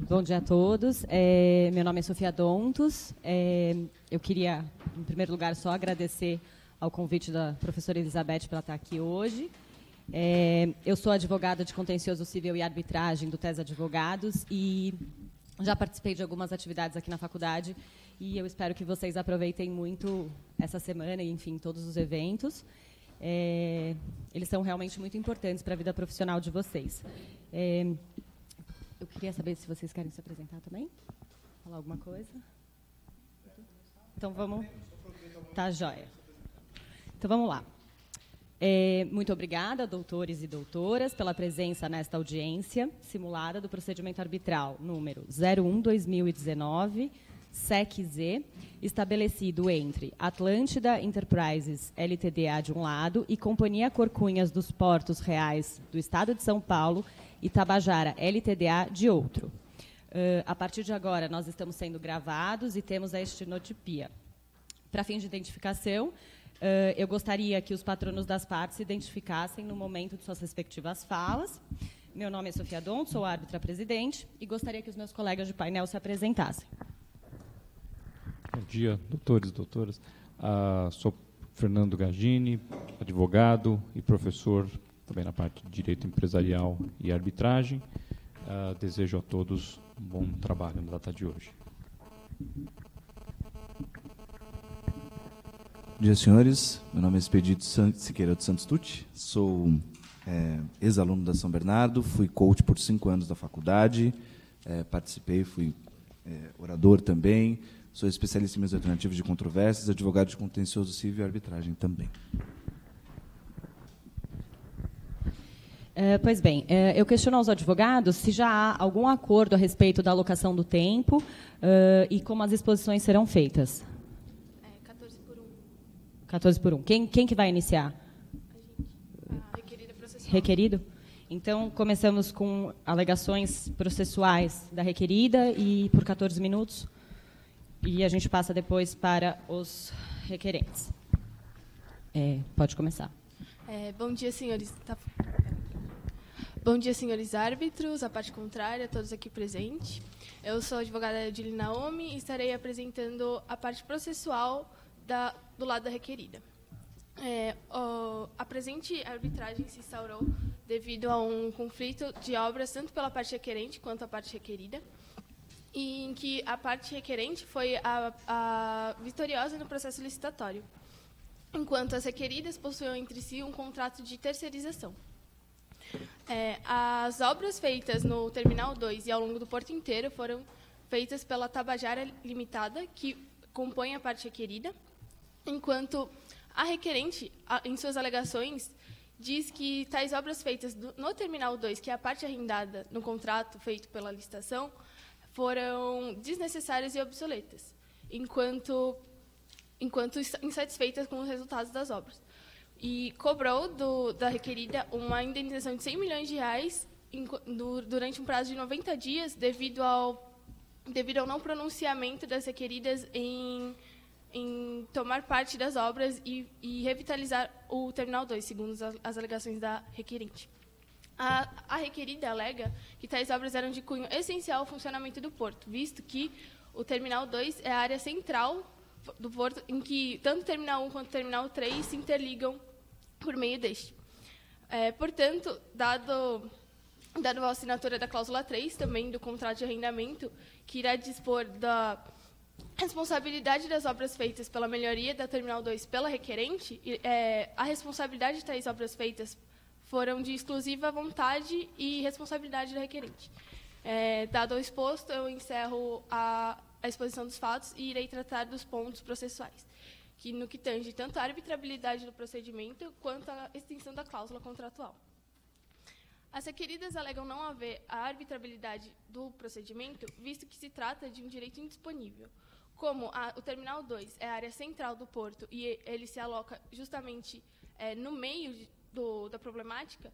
Bom dia a todos. Meu nome é Sofia Dontos. Eu queria, em primeiro lugar, só agradecer ao convite da professora Elizabeth para estar aqui hoje. Eu sou advogada de contencioso civil e arbitragem do TES Advogados e já participei de algumas atividades aqui na faculdade e eu espero que vocês aproveitem muito essa semana e, enfim, todos os eventos. Eles são realmente muito importantes para a vida profissional de vocês. Eu queria saber se vocês querem se apresentar também. Falar alguma coisa? Então, vamos... Tá, joia. Então, vamos lá. Muito obrigada, doutores e doutoras, pela presença nesta audiência simulada do procedimento arbitral número 01/2019, SEC-Z, estabelecido entre Atlântida Enterprises LTDA de um lado e Companhia Corcunhas dos Portos Reais do Estado de São Paulo e Tabajara LTDA de outro. A partir de agora, nós estamos sendo gravados e temos a estenotipia. Para fim de identificação, eu gostaria que os patronos das partes se identificassem no momento de suas respectivas falas. Meu nome é Sofia Dontos, sou árbitra-presidente, e gostaria que os meus colegas de painel se apresentassem. Bom dia, doutores e doutoras. Sou Fernando Gagini, advogado e professor também na parte de Direito Empresarial e Arbitragem. Desejo a todos um bom trabalho na data de hoje. Bom dia, senhores. Meu nome é Expedito Siqueira dos Santos Tucci. Sou ex-aluno da São Bernardo, fui coach por 5 anos da faculdade, participei, fui orador também, sou especialista em meios alternativos de controvérsias, advogado de contencioso civil e arbitragem também. Pois bem, eu questiono aos advogados se já há algum acordo a respeito da alocação do tempo e como as exposições serão feitas. 14/1. Quem que vai iniciar? A requerida processual. Requerido? Então, começamos com alegações processuais da requerida e por 14 minutos. E a gente passa depois para os requerentes. Pode começar. Bom dia, senhores. Bom dia, senhores árbitros, a parte contrária, todos aqui presentes. Eu sou a advogada Edile Naomi e estarei apresentando a parte processual do lado da requerida. A presente arbitragem se instaurou devido a um conflito de obras, tanto pela parte requerente quanto a parte requerida, e em que a parte requerente foi a vitoriosa no processo licitatório, enquanto as requeridas possuíam entre si um contrato de terceirização. As obras feitas no Terminal 2 e ao longo do porto inteiro foram feitas pela Tabajara Limitada, que compõe a parte requerida, enquanto a requerente, em suas alegações, diz que tais obras feitas no Terminal 2, que é a parte arrendada no contrato feito pela licitação, foram desnecessárias e obsoletas, enquanto insatisfeitas com os resultados das obras. E cobrou da requerida uma indenização de R$100 milhões durante um prazo de 90 dias, devido ao não pronunciamento das requeridas em tomar parte das obras e revitalizar o Terminal 2, segundo as alegações da requerente. A requerida alega que tais obras eram de cunho essencial ao funcionamento do porto, visto que o Terminal 2 é a área central do porto, em que tanto o Terminal 1 quanto o Terminal 3 se interligam por meio deste. Portanto, dado a assinatura da cláusula 3, também do contrato de arrendamento, que irá dispor da responsabilidade das obras feitas pela melhoria da Terminal 2 pela requerente, a responsabilidade de tais obras feitas foram de exclusiva vontade e responsabilidade da requerente. Dado o exposto, eu encerro a exposição dos fatos e irei tratar dos pontos processuais, que no que tange tanto a arbitrabilidade do procedimento quanto a extinção da cláusula contratual. As requeridas alegam não haver a arbitrabilidade do procedimento, visto que se trata de um direito indisponível. Como o Terminal 2 é a área central do porto e ele se aloca justamente no meio da problemática,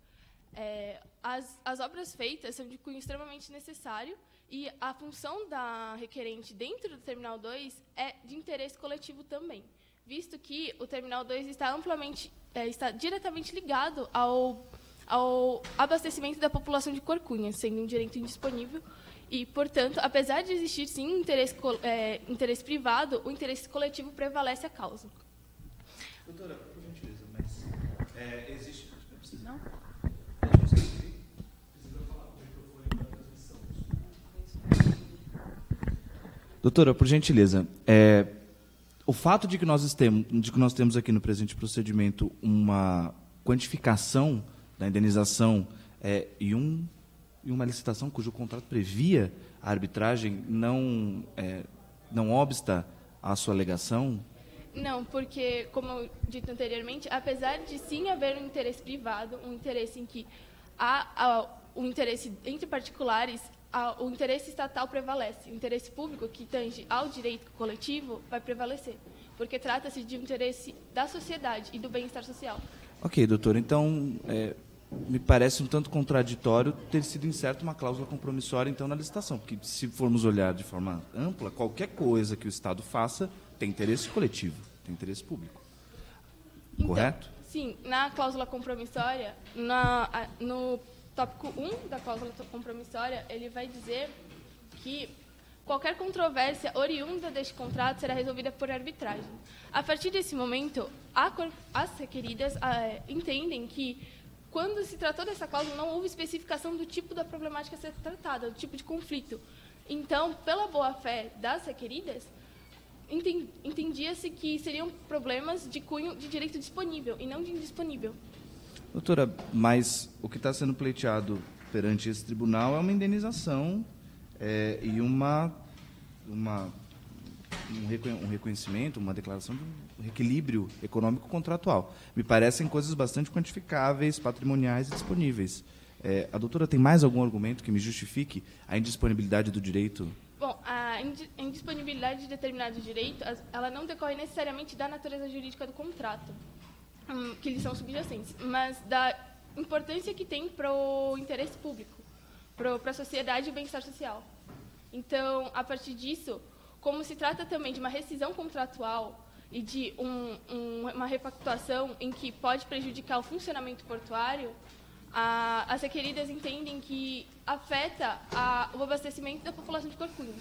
as obras feitas são de cunho extremamente necessário e a função da requerente dentro do Terminal 2 é de interesse coletivo também, visto que o Terminal 2 está diretamente ligado ao abastecimento da população de Corcunha, sendo um direito indisponível E, portanto, apesar de existir, sim, interesse privado, o interesse coletivo prevalece a causa. Doutora, por gentileza, mas existe... Não? Doutora, por gentileza, o fato de que nós temos aqui no presente procedimento uma quantificação da indenização e uma licitação cujo contrato previa a arbitragem não obsta à sua alegação? Não, porque, como eu dito anteriormente, apesar de sim haver um interesse privado, um interesse em que há um interesse entre particulares, o interesse estatal prevalece. O interesse público, que tange ao direito coletivo, vai prevalecer, porque trata-se de um interesse da sociedade e do bem-estar social. Ok, doutor. Então, me parece um tanto contraditório ter sido inserta uma cláusula compromissória, então, na licitação, porque, se formos olhar de forma ampla, qualquer coisa que o Estado faça tem interesse coletivo, tem interesse público. Então, correto? Sim. Na cláusula compromissória, no tópico 1 da cláusula compromissória, ele vai dizer que qualquer controvérsia oriunda deste contrato será resolvida por arbitragem. A partir desse momento, as requeridas entendem que, quando se tratou dessa cláusula, não houve especificação do tipo da problemática a ser tratada, do tipo de conflito. Então, pela boa-fé das requeridas, entendia-se que seriam problemas de cunho de direito disponível e não de indisponível. Doutora, mas o que está sendo pleiteado perante esse tribunal é uma indenização e um reconhecimento, uma declaração de um equilíbrio econômico contratual. Me parecem coisas bastante quantificáveis, patrimoniais e disponíveis. A doutora tem mais algum argumento que me justifique a indisponibilidade do direito? Bom, a indisponibilidade de determinado direito, ela não decorre necessariamente da natureza jurídica do contrato, que lhes são subjacentes, mas da importância que tem para o interesse público, para a sociedade e o bem-estar social. Então, a partir disso, como se trata também de uma rescisão contratual e de uma repactuação em que pode prejudicar o funcionamento portuário, as requeridas entendem que afeta o abastecimento da população de Corcunhas,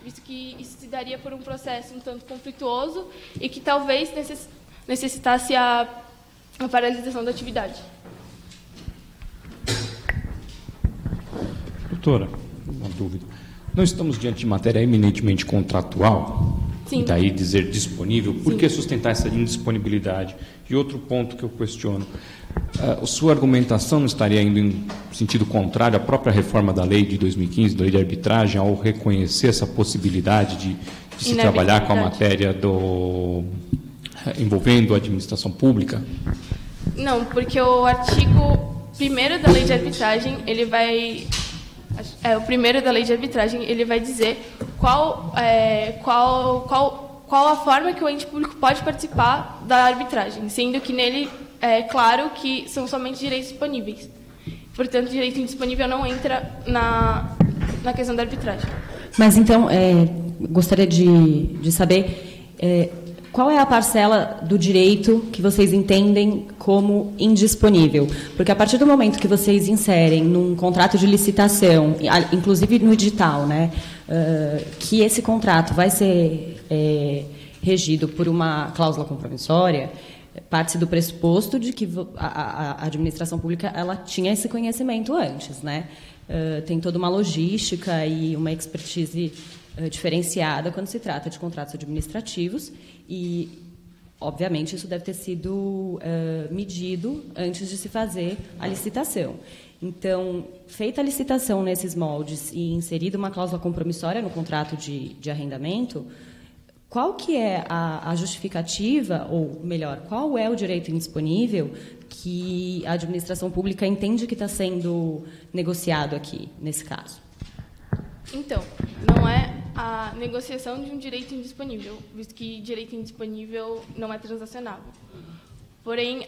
visto que isso se daria por um processo um tanto conflituoso e que talvez necessitasse a paralisação da atividade. Doutora, uma dúvida. Não estamos diante de matéria eminentemente contratual? Sim. E daí dizer disponível? Por Sim. que sustentar essa indisponibilidade? E outro ponto que eu questiono. A sua argumentação não estaria indo em sentido contrário à própria reforma da lei de 2015, da lei de arbitragem, ao reconhecer essa possibilidade de se trabalhar com a matéria envolvendo a administração pública? Não, porque o artigo 1º da lei de arbitragem, ele vai... o 1º da lei de arbitragem, ele vai dizer qual a forma que o ente público pode participar da arbitragem, sendo que nele é claro que são somente direitos disponíveis. Portanto, direito indisponível não entra na questão da arbitragem. Mas, então, gostaria de saber qual é a parcela do direito que vocês entendem como indisponível? Porque, a partir do momento que vocês inserem num contrato de licitação, inclusive no edital, né, que esse contrato vai ser regido por uma cláusula compromissória, parte-se do pressuposto de que a administração pública ela tinha esse conhecimento antes, né? Tem toda uma logística e uma expertise diferenciada quando se trata de contratos administrativos e, obviamente, isso deve ter sido medido antes de se fazer a licitação. Então, feita a licitação nesses moldes e inserida uma cláusula compromissória no contrato de arrendamento, qual que é a justificativa, ou melhor, qual é o direito indisponível que a administração pública entende que está sendo negociado aqui, nesse caso? Então, não é a negociação de um direito indisponível, visto que direito indisponível não é transacionável. Porém,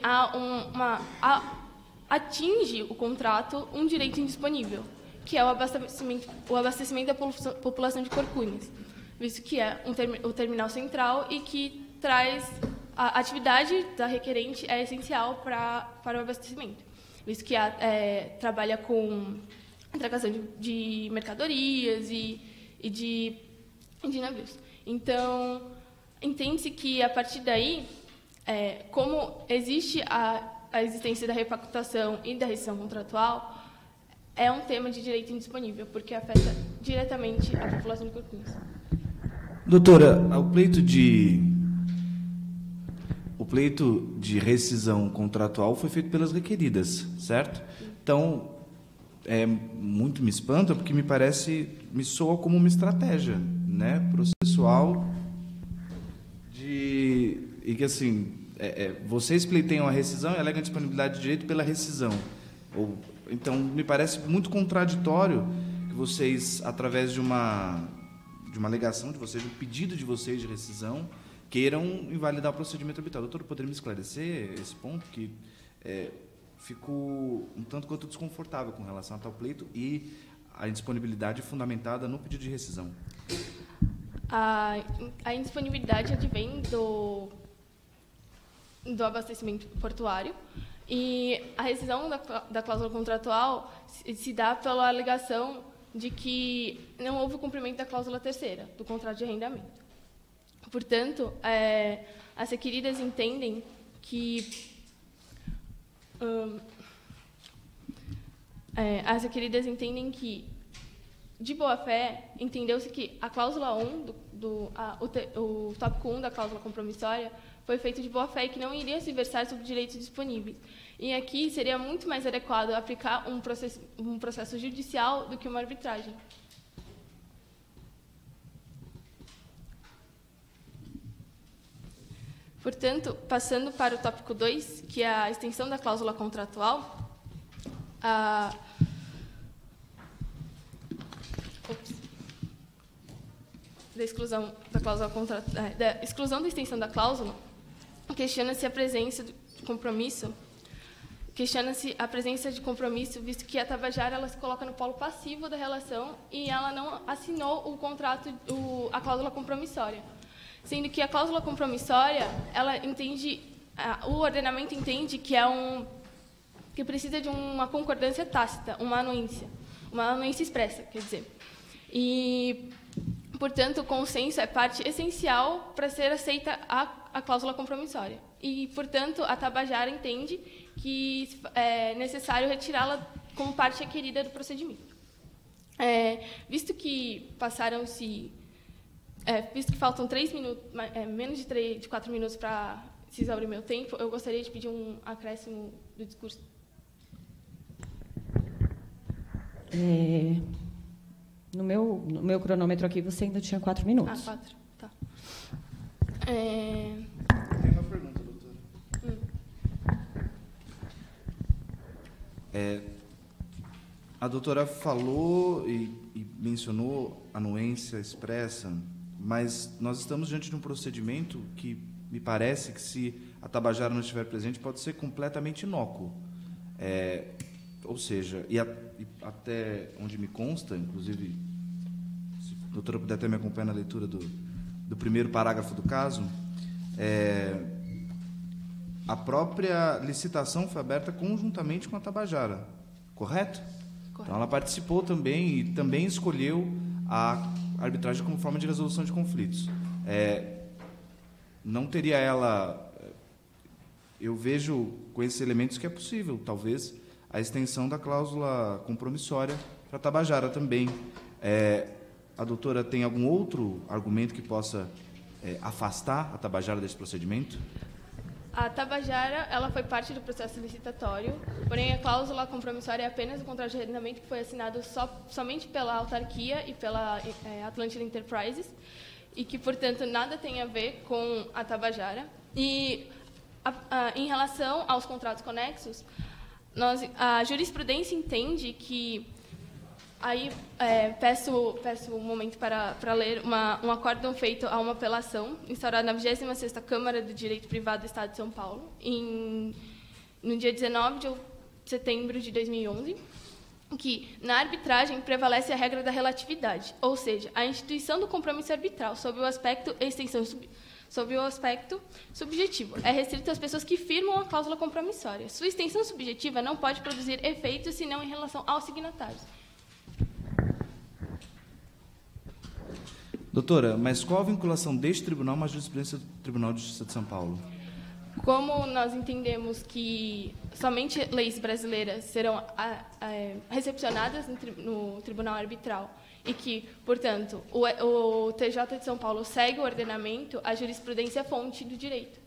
atinge o contrato um direito indisponível, que é o abastecimento da população de Corcunhas, visto que é o terminal central e que traz a atividade da requerente é essencial para o abastecimento, visto que trabalha com embarcação de mercadorias e de navios. Então, entende-se que, a partir daí, como existe a existência da repactuação e da rescisão contratual, é um tema de direito indisponível, porque afeta diretamente a população de Corcunda. Doutora, o pleito de rescisão contratual foi feito pelas requeridas, certo? Então, muito me espanta, porque me soa como uma estratégia, né, processual, e que, assim, vocês pleiteiam a rescisão e alegam a disponibilidade de direito pela rescisão. Então, me parece muito contraditório que vocês, através de uma alegação de vocês, de um pedido de vocês de rescisão, queiram invalidar o procedimento arbitral. Doutor, poderia me esclarecer esse ponto? Que fico um tanto quanto desconfortável com relação a tal pleito e a indisponibilidade fundamentada no pedido de rescisão. A indisponibilidade advém do abastecimento portuário, e a rescisão da cláusula contratual se dá pela alegação de que não houve o cumprimento da cláusula terceira, do contrato de arrendamento. Portanto, as requeridas entendem que de boa-fé, entendeu-se que a cláusula 1, o tópico 1 da cláusula compromissória, foi feito de boa-fé e que não iria se versar sobre direitos disponíveis. E aqui seria muito mais adequado aplicar um processo judicial do que uma arbitragem. Portanto, passando para o tópico 2, que é a extensão da cláusula contratual, da exclusão da extensão da cláusula, questiona-se a presença de compromisso, visto que a Tabajara ela se coloca no polo passivo da relação e ela não assinou o contrato, a cláusula compromissória, sendo que a cláusula compromissória, o ordenamento entende que precisa de uma concordância tácita, uma anuência expressa, quer dizer. E, portanto, o consenso é parte essencial para ser aceita a cláusula compromissória. E, portanto, a Tabajara entende que é necessário retirá-la como parte requerida do procedimento. Visto que faltam 3 minutos, menos de 4 minutos para se exaurir meu tempo, eu gostaria de pedir um acréscimo do discurso. No meu cronômetro aqui, você ainda tinha 4 minutos. 4, tá. Tem uma pergunta, doutora. A doutora falou e mencionou anuência expressa, mas nós estamos diante de um procedimento que me parece que, se a Tabajara não estiver presente, pode ser completamente inócuo. Ou seja, e até onde me consta, inclusive, se a doutora puder até me acompanhar na leitura do primeiro parágrafo do caso, a própria licitação foi aberta conjuntamente com a Tabajara, correto? Então, ela participou também e também escolheu a arbitragem como forma de resolução de conflitos. Não teria ela... Eu vejo com esses elementos que é possível, talvez, a extensão da cláusula compromissória para a Tabajara também. A doutora tem algum outro argumento que possa afastar a Tabajara desse procedimento? A Tabajara ela foi parte do processo licitatório, porém a cláusula compromissória é apenas o contrato de arrendamento que foi assinado somente pela autarquia e pela Atlântida Enterprises, e que, portanto, nada tem a ver com a Tabajara. E, em relação aos contratos conexos, a jurisprudência entende que... Aí, peço um momento para ler um acórdão feito a uma apelação, instaurada na 26ª Câmara do Direito Privado do Estado de São Paulo, no dia 19 de setembro de 2011, que, na arbitragem, prevalece a regra da relatividade, ou seja, a instituição do compromisso arbitral, sob o aspecto subjetivo, é restrito às pessoas que firmam a cláusula compromissória. Sua extensão subjetiva não pode produzir efeitos senão em relação aos signatários. Doutora, mas qual a vinculação deste tribunal com a jurisprudência do Tribunal de Justiça de São Paulo? Como nós entendemos que somente leis brasileiras serão recepcionadas no Tribunal Arbitral e que, portanto, o TJ de São Paulo segue o ordenamento, a jurisprudência é fonte do direito.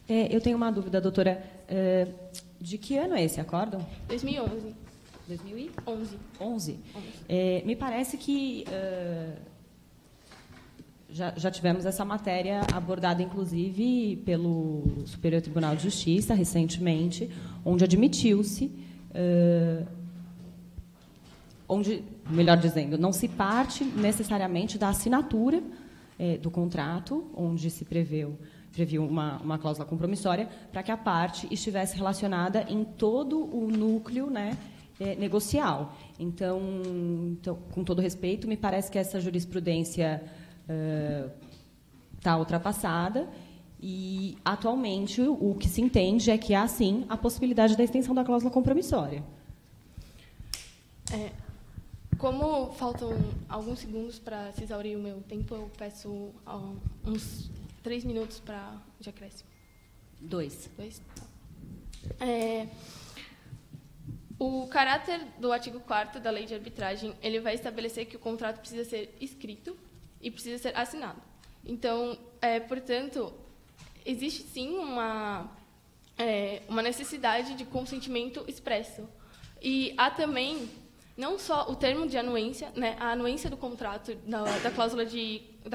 Eu tenho uma dúvida, doutora. De que ano é esse acórdão? 2011. 2011. Me parece que já tivemos essa matéria abordada, inclusive, pelo Superior Tribunal de Justiça, recentemente, onde admitiu-se, melhor dizendo, não se parte necessariamente da assinatura do contrato, onde se previu uma cláusula compromissória, para que a parte estivesse relacionada em todo o núcleo, né, negocial. Então, com todo respeito, me parece que essa jurisprudência está ultrapassada e, atualmente, o que se entende é que há, sim, a possibilidade da extensão da cláusula compromissória. Como faltam alguns segundos para se exaurir o meu tempo, eu peço uns 3 minutos para de acréscimo. 2. O caráter do artigo 4º da Lei de Arbitragem, ele vai estabelecer que o contrato precisa ser escrito e precisa ser assinado. Então, portanto, existe sim uma necessidade de consentimento expresso. E há também não só o termo de anuência, né, a anuência do contrato, da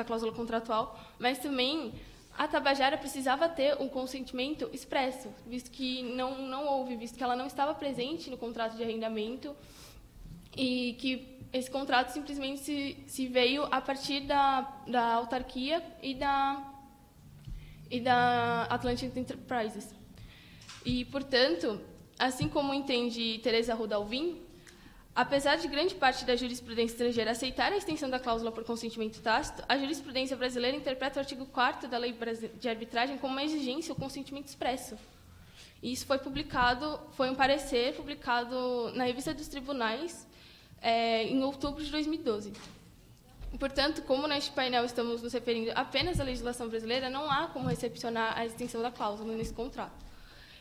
cláusula contratual, mas também a Tabajara precisava ter um consentimento expresso, visto que não houve, visto que ela não estava presente no contrato de arrendamento e que esse contrato simplesmente se veio a partir da autarquia e da Atlantic Enterprises. E, portanto, assim como entende Teresa Rudalvin, apesar de grande parte da jurisprudência estrangeira aceitar a extensão da cláusula por consentimento tácito, a jurisprudência brasileira interpreta o artigo 4º da Lei de Arbitragem como uma exigência o consentimento expresso. E isso foi um parecer publicado na Revista dos Tribunais em outubro de 2012. Portanto, como neste painel estamos nos referindo apenas à legislação brasileira, não há como recepcionar a extensão da cláusula nesse contrato.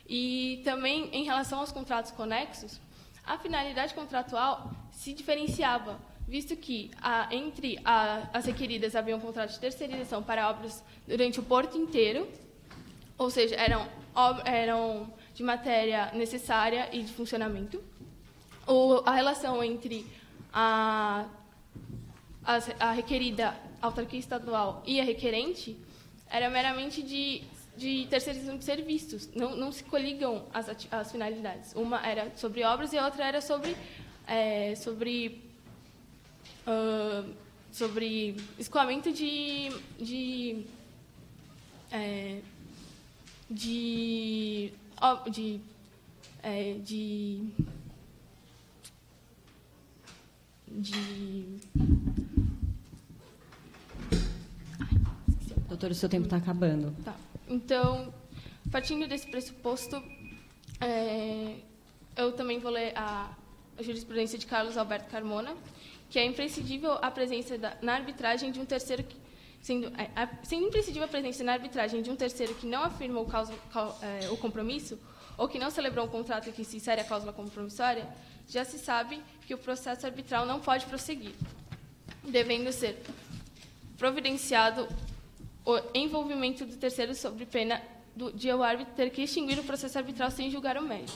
E também, em relação aos contratos conexos, a finalidade contratual se diferenciava, visto que entre as requeridas havia um contrato de terceirização para obras durante o porto inteiro, ou seja, eram de matéria necessária e de funcionamento. A relação entre a requerida autarquia estadual e a requerente era meramente de terceirização de serviços, não se coligam as finalidades. Uma era sobre obras e a outra era sobre escoamento de Doutor, o seu tempo está acabando. Tá. Então, partindo desse pressuposto, eu também vou ler a jurisprudência de Carlos Alberto Carmona, que é imprescindível a presença na arbitragem de um terceiro sendo imprescindível a presença na arbitragem de um terceiro que não afirma o compromisso ou que não celebrou um contrato em que se insere a cláusula compromissória, já se sabe que o processo arbitral não pode prosseguir, devendo ser providenciado o envolvimento do terceiro sob pena de o árbitro ter que extinguir o processo arbitral sem julgar o mérito.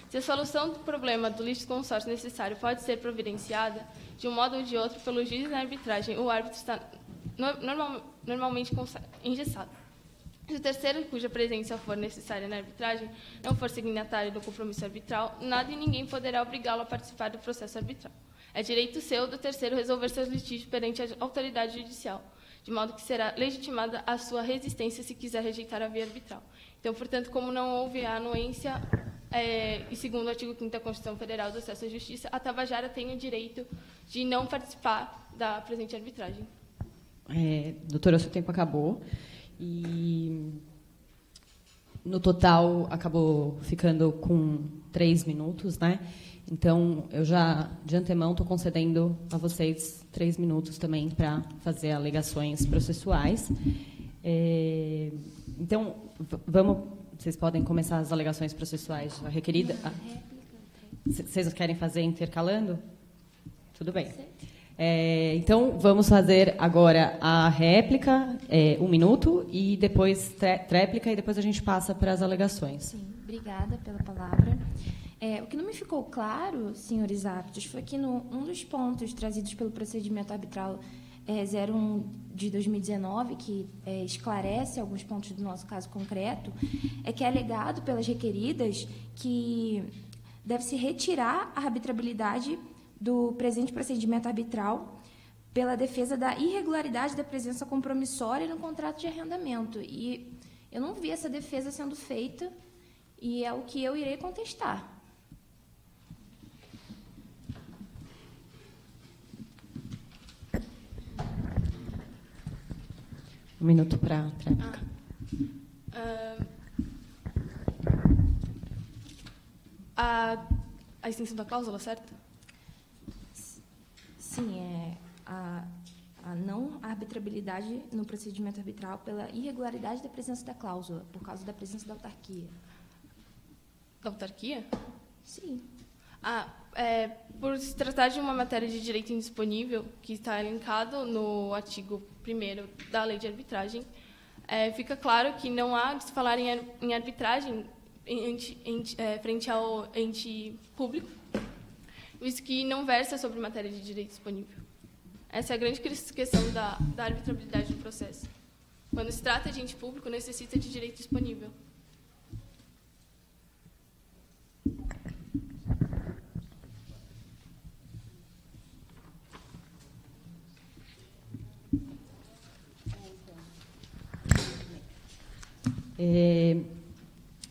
Se a solução do problema do litisconsórcio necessário pode ser providenciada, de um modo ou de outro, pelo juiz na arbitragem, o árbitro está normalmente engessado. Se o terceiro, cuja presença for necessária na arbitragem, não for signatário do compromisso arbitral, nada e ninguém poderá obrigá-lo a participar do processo arbitral. É direito seu do terceiro resolver seus litígios perante a autoridade judicial, de modo que será legitimada a sua resistência se quiser rejeitar a via arbitral. Então, portanto, como não houve a anuência, e segundo o artigo 5º da Constituição Federal do Acesso à Justiça, a Tabajara tem o direito de não participar da presente arbitragem. Doutora, o seu tempo acabou. E no total, acabou ficando com 3 minutos, né? Então, eu já, de antemão, estou concedendo a vocês 3 minutos também para fazer alegações processuais. Então, vocês podem começar as alegações processuais. A requerida... Vocês querem fazer intercalando? Tudo bem. Então, vamos fazer agora a réplica, 1 minuto, e depois tréplica, e depois a gente passa para as alegações. Sim, obrigada pela palavra. O que não me ficou claro, senhores árbitros, foi que um dos pontos trazidos pelo procedimento arbitral 01 de 2019, que esclarece alguns pontos do nosso caso concreto, é que é alegado pelas requeridas que deve-se retirar a arbitrabilidade do presente procedimento arbitral pela defesa da irregularidade da presença compromissória no contrato de arrendamento. E eu não vi essa defesa sendo feita, e é o que eu irei contestar. Um minuto para a tréplica. A extensão da cláusula, certo? Sim, a não arbitrabilidade no procedimento arbitral pela irregularidade da presença da cláusula, por causa da presença da autarquia. Da autarquia? Sim. Por se tratar de uma matéria de direito indisponível, que está elencado no artigo 1º da Lei de Arbitragem, fica claro que não há de se falar em arbitragem frente ao ente público, visto que não versa sobre matéria de direito disponível. Essa é a grande questão da arbitrabilidade do processo. Quando se trata de ente público, necessita de direito disponível.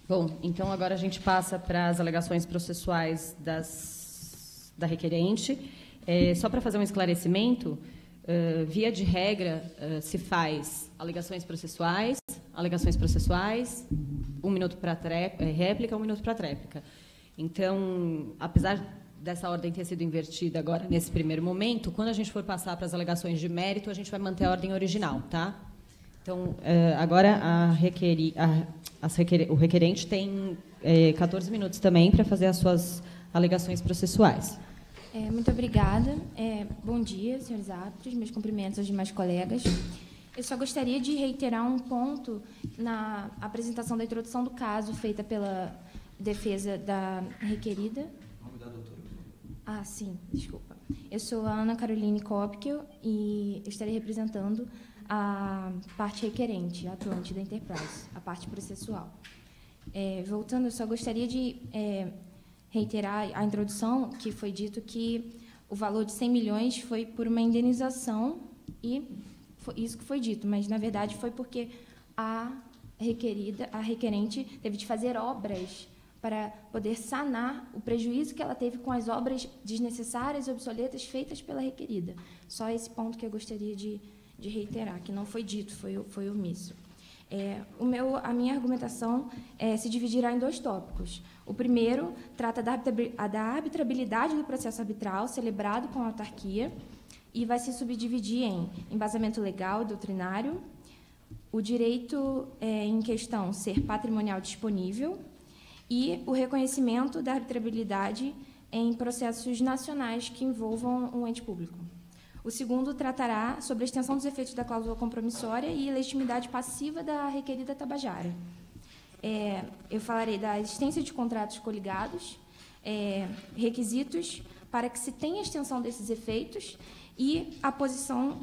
Bom, então agora a gente passa para as alegações processuais da requerente. Só para fazer um esclarecimento, via de regra, se faz alegações processuais, 1 minuto para réplica, 1 minuto para tréplica. Então, apesar dessa ordem ter sido invertida agora, nesse primeiro momento, quando a gente for passar para as alegações de mérito, a gente vai manter a ordem original, tá? Então, agora o requerente tem 14 minutos também para fazer as suas alegações processuais. Muito obrigada. Bom dia, senhores árbitros, meus cumprimentos aos demais colegas. Eu só gostaria de reiterar um ponto na apresentação da introdução do caso feita pela defesa da requerida. Nome da doutora. Sim, desculpa. Eu sou a Ana Caroline Kopkel e estarei representando a parte requerente, a Atlântida Enterprise, a parte processual. Voltando, eu só gostaria de reiterar a introdução, que foi dito que o valor de 100 milhões foi por uma indenização, e foi isso que foi dito, mas, na verdade, foi porque a requerente teve de fazer obras para poder sanar o prejuízo que ela teve com as obras desnecessárias e obsoletas feitas pela requerida. Só esse ponto que eu gostaria de reiterar, que não foi dito, foi omisso. A minha argumentação se dividirá em 2 tópicos. O primeiro trata da arbitrabilidade do processo arbitral celebrado com a autarquia e vai se subdividir em embasamento legal e doutrinário, o direito em questão ser patrimonial disponível e o reconhecimento da arbitrabilidade em processos nacionais que envolvam um ente público. O segundo tratará sobre a extensão dos efeitos da cláusula compromissória e legitimidade passiva da requerida Tabajara. Eu falarei da existência de contratos coligados, requisitos para que se tenha extensão desses efeitos e a posição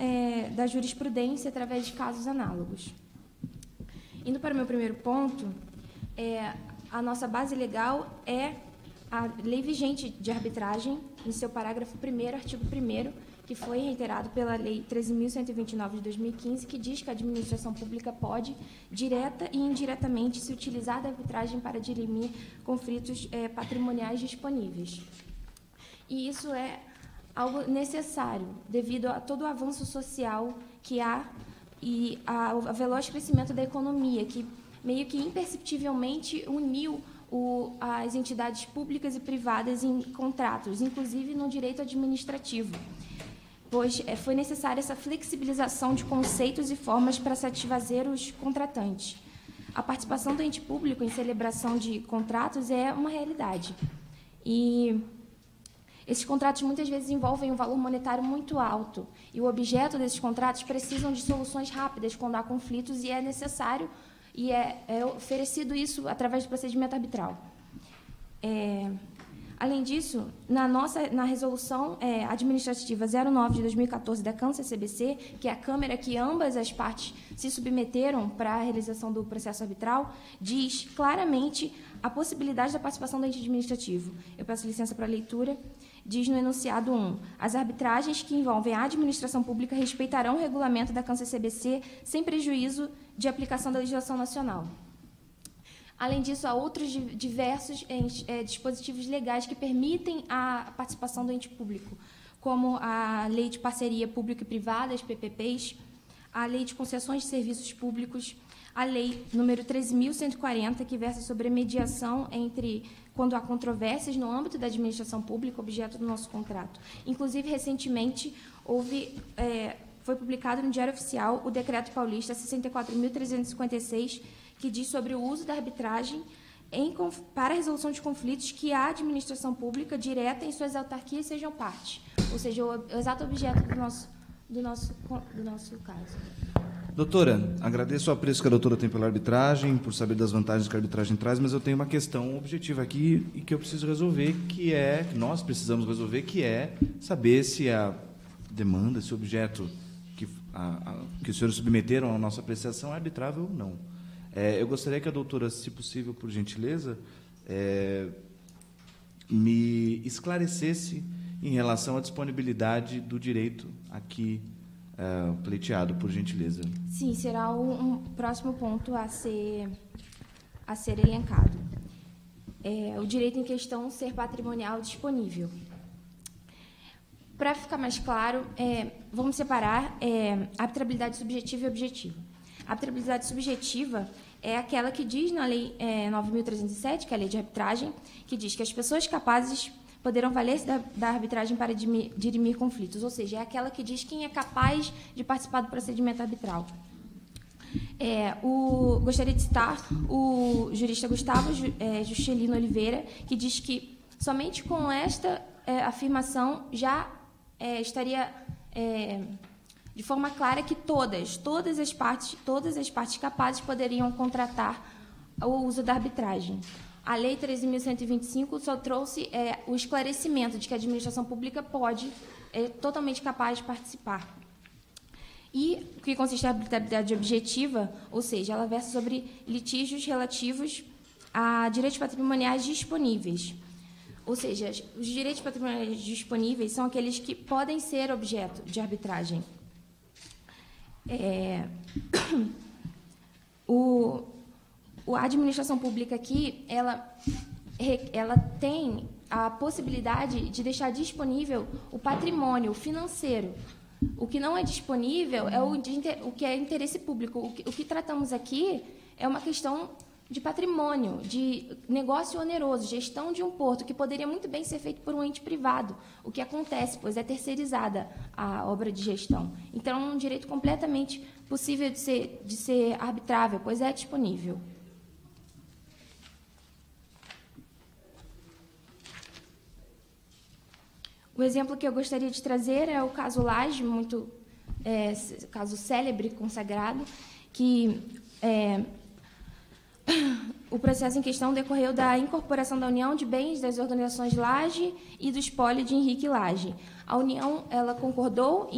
da jurisprudência através de casos análogos. Indo para o meu primeiro ponto, a nossa base legal é a lei vigente de arbitragem, em seu parágrafo 1º, artigo 1º, que foi reiterado pela Lei 13.129 de 2015, que diz que a administração pública pode, direta e indiretamente, se utilizar da arbitragem para dirimir conflitos patrimoniais disponíveis. E isso é algo necessário, devido a todo o avanço social que há e ao veloz crescimento da economia, que meio que imperceptivelmente uniu as entidades públicas e privadas em contratos, inclusive no direito administrativo, pois foi necessária essa flexibilização de conceitos e formas para satisfazer os contratantes. A participação do ente público em celebração de contratos é uma realidade. E esses contratos muitas vezes envolvem um valor monetário muito alto, e o objeto desses contratos precisam de soluções rápidas quando há conflitos, e é necessário e é oferecido isso através do procedimento arbitral. Além disso, na resolução administrativa 09 de 2014 da CANCE-CBC, que é a Câmara que ambas as partes se submeteram para a realização do processo arbitral, diz claramente a possibilidade da participação do ente administrativo. Eu peço licença para a leitura. Diz no enunciado 1, as arbitragens que envolvem a administração pública respeitarão o regulamento da CANCE-CBC sem prejuízo de aplicação da legislação nacional. Além disso, há outros diversos dispositivos legais que permitem a participação do ente público, como a Lei de Parceria Pública e Privada, as PPPs, a Lei de Concessões de Serviços Públicos, a Lei número 13.140, que versa sobre a mediação quando há controvérsias no âmbito da administração pública, objeto do nosso contrato. Inclusive, recentemente, foi publicado no Diário Oficial o Decreto Paulista 64.356, que diz sobre o uso da arbitragem para a resolução de conflitos que a administração pública direta em suas autarquias sejam parte. Ou seja, o exato objeto do nosso caso. Doutora, agradeço o apreço que a doutora tem pela arbitragem, por saber das vantagens que a arbitragem traz, mas eu tenho uma questão objetiva aqui e que eu preciso resolver, que nós precisamos resolver, que é saber se a demanda, se o objeto que os senhores submeteram à nossa apreciação é arbitrável ou não. Eu gostaria que a doutora, se possível, por gentileza, me esclarecesse em relação à disponibilidade do direito aqui pleiteado, por gentileza. Sim, será um próximo ponto a ser elencado. O direito em questão ser patrimonial disponível. Para ficar mais claro, vamos separar arbitrabilidade subjetiva e objetiva. A arbitrabilidade subjetiva é aquela que diz na Lei 9.307, que é a Lei de Arbitragem, que diz que as pessoas capazes poderão valer-se da arbitragem para dirimir conflitos, ou seja, é aquela que diz quem é capaz de participar do procedimento arbitral. Gostaria de citar o jurista Gustavo Juscelino Oliveira, que diz que somente com esta afirmação já estaria de forma clara que todas as partes capazes poderiam contratar o uso da arbitragem. A Lei 13.125 só trouxe o esclarecimento de que a administração pública é totalmente capaz de participar. E o que consiste a arbitrabilidade objetiva, ou seja, ela versa sobre litígios relativos a direitos patrimoniais disponíveis. Ou seja, os direitos patrimoniais disponíveis são aqueles que podem ser objeto de arbitragem. A administração pública aqui, ela tem a possibilidade de deixar disponível o patrimônio financeiro. O que não é disponível é o que é interesse público. O que tratamos aqui é uma questão de patrimônio, de negócio oneroso, gestão de um porto, que poderia muito bem ser feito por um ente privado, o que acontece, pois é terceirizada a obra de gestão. Então, é um direito completamente possível de ser arbitrável, pois é disponível. O exemplo que eu gostaria de trazer é o caso Laje, caso célebre, consagrado, que o processo em questão decorreu da incorporação da União de Bens das Organizações Laje e do espólio de Henrique Laje. A União ela concordou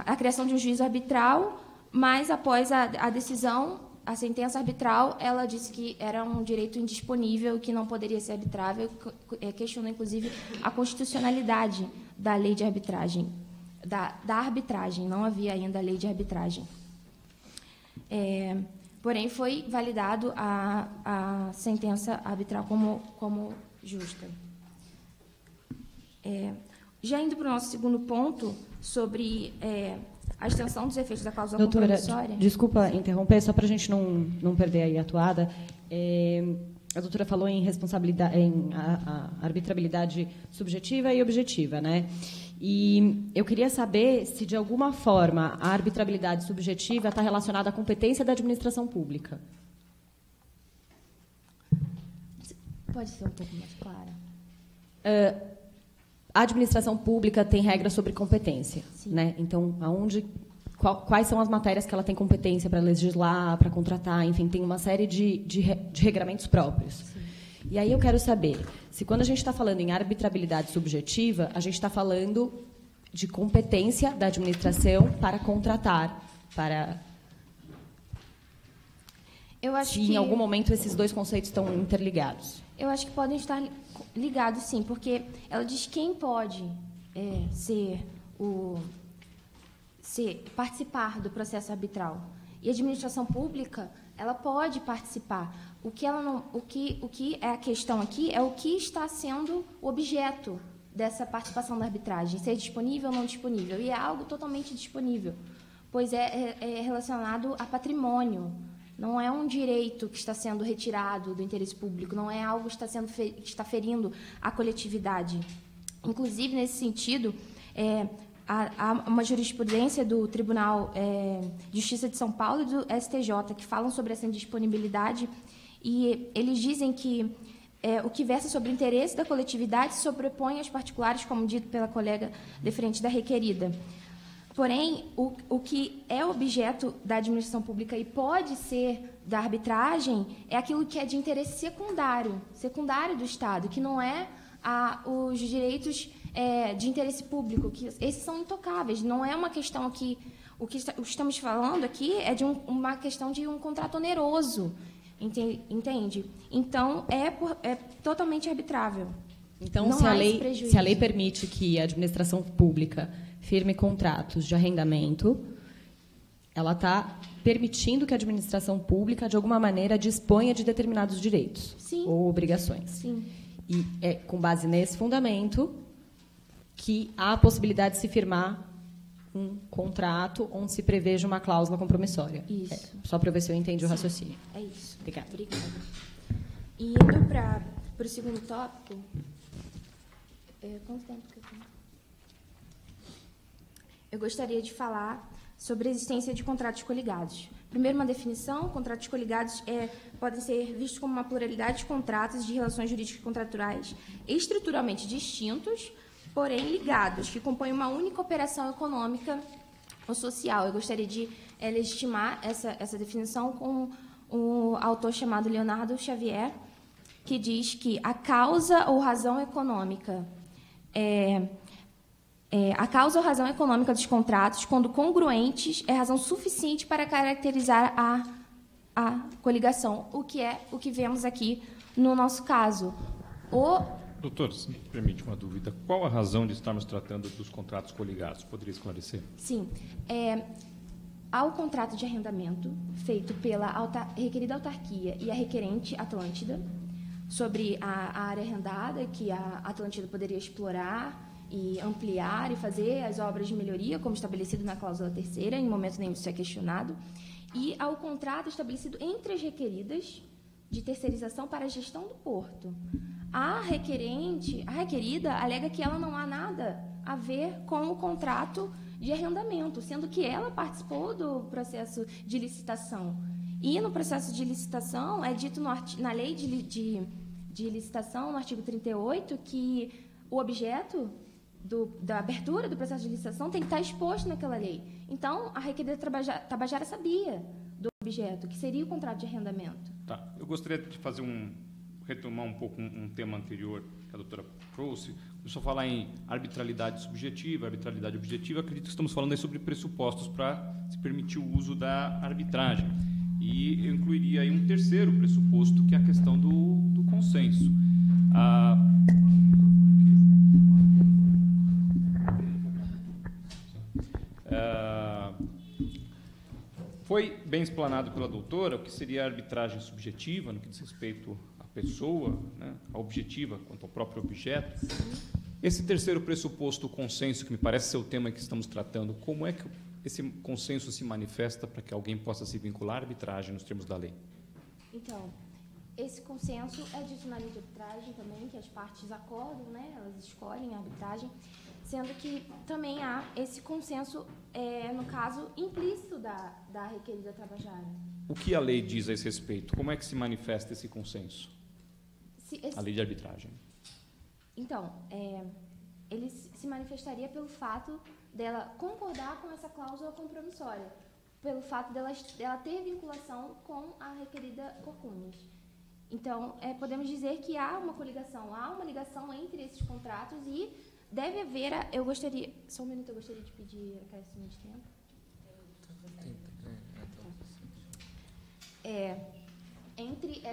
a criação de um juízo arbitral, mas após a decisão, a sentença arbitral, ela disse que era um direito indisponível, que não poderia ser arbitrável, questionou, inclusive, a constitucionalidade da lei de arbitragem, da arbitragem, não havia ainda a lei de arbitragem. Porém, foi validado a sentença arbitral como justa. Já indo para o nosso segundo ponto, sobre a extensão dos efeitos da cláusula Doutora, compromissória... desculpa interromper, só para a gente não perder aí a toada. A doutora falou em responsabilidade, em a arbitrabilidade subjetiva e objetiva, né? E eu queria saber se, de alguma forma, a arbitrabilidade subjetiva está relacionada à competência da administração pública. Pode ser um pouco mais clara? A administração pública tem regras sobre competência, Sim. né? Então, quais são as matérias que ela tem competência para legislar, para contratar, enfim, tem uma série de regramentos próprios. Sim. E aí eu quero saber se, quando a gente está falando em arbitrabilidade subjetiva, a gente está falando de competência da administração para contratar, para... Eu acho se que... em algum momento esses dois conceitos estão interligados. Eu acho que podem estar ligados, sim, porque ela diz quem pode participar do processo arbitral. E a administração pública, ela pode participar. O que é a questão aqui é o que está sendo o objeto dessa participação da arbitragem, ser disponível ou não disponível. E é algo totalmente disponível, pois é relacionado a patrimônio. Não é um direito que está sendo retirado do interesse público, não é algo que está ferindo a coletividade. Inclusive, nesse sentido, há uma jurisprudência do Tribunal de Justiça de São Paulo e do STJ que falam sobre essa indisponibilidade, e eles dizem que o que versa sobre o interesse da coletividade se sobrepõe aos particulares, como dito pela colega deferente da requerida. Porém, o que é objeto da administração pública e pode ser da arbitragem é aquilo que é de interesse secundário do Estado, que não é os direitos de interesse público, que esses são intocáveis. Não é uma questão que... O que estamos falando aqui é de uma questão de um contrato oneroso, entende? Então, é totalmente arbitrável. Então, não se a lei permite que a administração pública firme contratos de arrendamento, ela está permitindo que a administração pública, de alguma maneira, disponha de determinados direitos. Sim. Ou obrigações. Sim. E é com base nesse fundamento que há a possibilidade de se firmar um contrato onde se preveja uma cláusula compromissória. Isso. Só para ver se eu entendi o raciocínio. É isso. Obrigada. E indo para o segundo tópico... quanto tempo que eu tenho? Eu gostaria de falar sobre a existência de contratos coligados. Primeiro, uma definição: contratos coligados podem ser vistos como uma pluralidade de contratos de relações jurídicas contratuais estruturalmente distintos, porém ligados, que compõem uma única operação econômica ou social. Eu gostaria de legitimar essa definição com um autor chamado Leonardo Xavier, que diz que a causa ou razão econômica a causa ou razão econômica dos contratos, quando congruentes, é razão suficiente para caracterizar a coligação, o que vemos aqui no nosso caso. Doutor, se me permite uma dúvida, qual a razão de estarmos tratando dos contratos coligados? Poderia esclarecer? Sim. Há o contrato de arrendamento feito pela requerida autarquia e a requerente Atlântida sobre a área arrendada que a Atlântida poderia explorar e ampliar e fazer as obras de melhoria, como estabelecido na cláusula 3ª, em momento nenhum isso é questionado, e ao contrato estabelecido entre as requeridas de terceirização para a gestão do porto. A requerida, alega que ela não há nada a ver com o contrato de arrendamento, sendo que ela participou do processo de licitação. E no processo de licitação, é dito na lei de licitação, no artigo 38, que o objeto da abertura do processo de licitação tem que estar exposto naquela lei. Então, a requerida Tabajara sabia do objeto, que seria o contrato de arrendamento. Tá. Eu gostaria de retomar um pouco um tema anterior que a doutora trouxe. Começou a falar em arbitralidade subjetiva, arbitralidade objetiva. Acredito que estamos falando aí sobre pressupostos para se permitir o uso da arbitragem. E eu incluiria aí um terceiro pressuposto, que é a questão do consenso. Foi bem explanado pela doutora o que seria a arbitragem subjetiva, no que diz respeito à pessoa, né, a objetiva quanto ao próprio objeto. Esse terceiro pressuposto, o consenso, que me parece ser o tema que estamos tratando, como é que esse consenso se manifesta para que alguém possa se vincular à arbitragem nos termos da lei? Então, esse consenso é dito na lei de arbitragem também, que as partes acordam, né? Elas escolhem a arbitragem, sendo que também há esse consenso, no caso, implícito da requerida Tabajara. O que a lei diz a esse respeito? Como é que se manifesta esse consenso? A lei de arbitragem. Então, ele se manifestaria pelo fato dela concordar com essa cláusula compromissória, pelo fato dela ter vinculação com a requerida Corcúnias. Então, podemos dizer que há uma coligação, há uma ligação entre esses contratos e deve haver... Só um minuto, eu gostaria de pedir acréscimo de tempo. Entre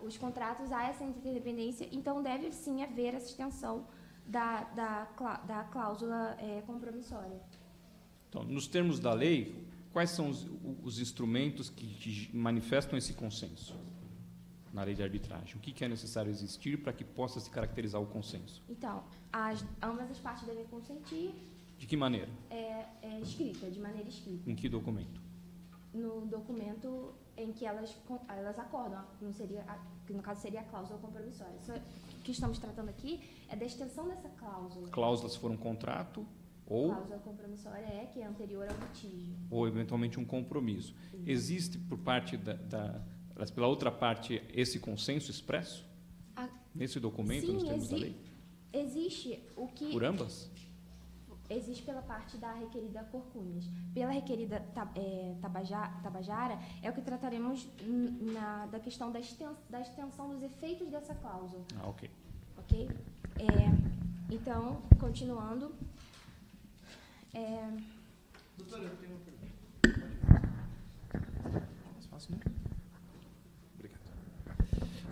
os contratos há essa interdependência, então deve sim haver essa extensão da cláusula compromissória. Então, nos termos da lei, quais são os instrumentos que manifestam esse consenso na lei de arbitragem? O que é necessário existir para que possa se caracterizar o consenso? Então, ambas as partes devem consentir. De que maneira? De maneira escrita. Em que documento? No documento em que elas acordam, que no caso seria a cláusula compromissória. O que estamos tratando aqui é da extensão dessa cláusula. Cláusulas for um contrato ou... Cláusula compromissória que é anterior ao litígio. Ou, eventualmente, um compromisso. Sim. Existe, por parte pela outra parte, esse consenso expresso? Nesse documento, sim, nos termos da lei? Existe o que... Por ambas? Existe pela parte da requerida Corcúnias. Pela requerida Tabajara, é o que trataremos da questão da extensão dos efeitos dessa cláusula. Ok. Ok? Então, continuando... Doutora, eu tenho uma pergunta. Mais fácil, né? Obrigado.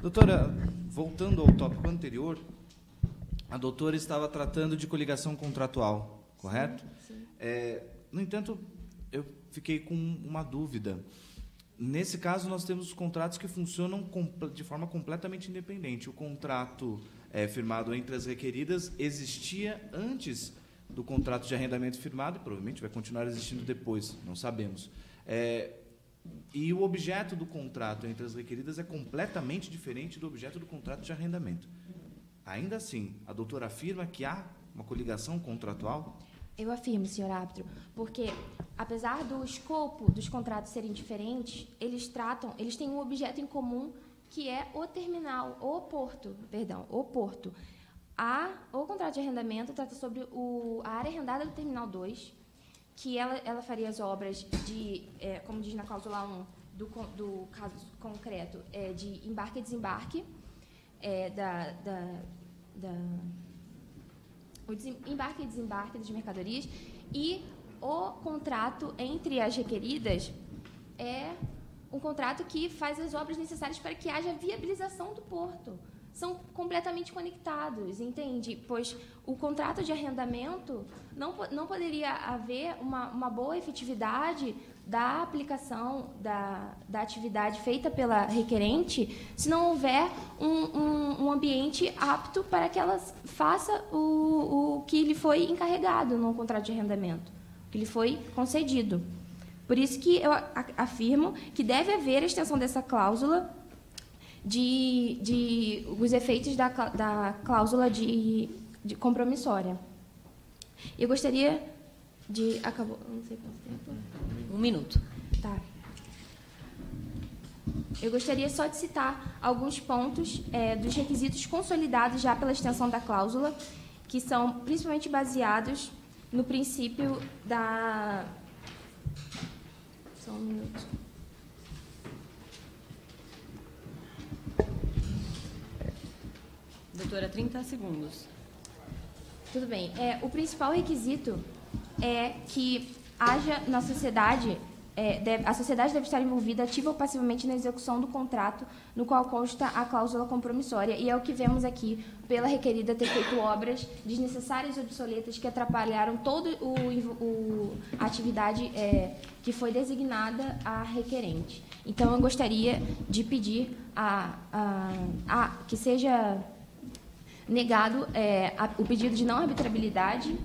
Doutora, voltando ao tópico anterior, a doutora estava tratando de coligação contratual. Correto? Sim. No entanto, eu fiquei com uma dúvida. Nesse caso, nós temos os contratos que funcionam de forma completamente independente. O contrato firmado entre as requeridas existia antes do contrato de arrendamento firmado e provavelmente vai continuar existindo depois, não sabemos. E o objeto do contrato entre as requeridas é completamente diferente do objeto do contrato de arrendamento. Ainda assim, a doutora afirma que há uma coligação contratual? Eu afirmo, senhor árbitro, porque, apesar do escopo dos contratos serem diferentes, eles têm um objeto em comum, que é o terminal, o porto. O contrato de arrendamento trata sobre a área arrendada do Terminal 2, que ela faria as obras de, como diz na cláusula 1 do caso concreto, de embarque e desembarque, o embarque e desembarque das mercadorias, e o contrato entre as requeridas é um contrato que faz as obras necessárias para que haja viabilização do porto. São completamente conectados, entende? Pois o contrato de arrendamento não poderia haver uma boa efetividade da aplicação da atividade feita pela requerente se não houver um ambiente apto para que ela faça o que lhe foi encarregado no contrato de arrendamento, que lhe foi concedido. Por isso que eu afirmo que deve haver a extensão dessa cláusula os efeitos da cláusula de compromissória. Eu gostaria de... Acabou? Não sei quanto tempo. 1 minuto. Tá. Eu gostaria só de citar alguns pontos dos requisitos consolidados já pela extensão da cláusula, que são principalmente baseados no princípio da... Só um minuto. Doutora, 30 segundos. Tudo bem. O principal requisito é que haja na sociedade, a sociedade deve estar envolvida ativa ou passivamente na execução do contrato no qual consta a cláusula compromissória, e é o que vemos aqui pela requerida ter feito obras desnecessárias e obsoletas que atrapalharam toda a atividade que foi designada à requerente. Então, eu gostaria de pedir que seja negado o pedido de não arbitrabilidade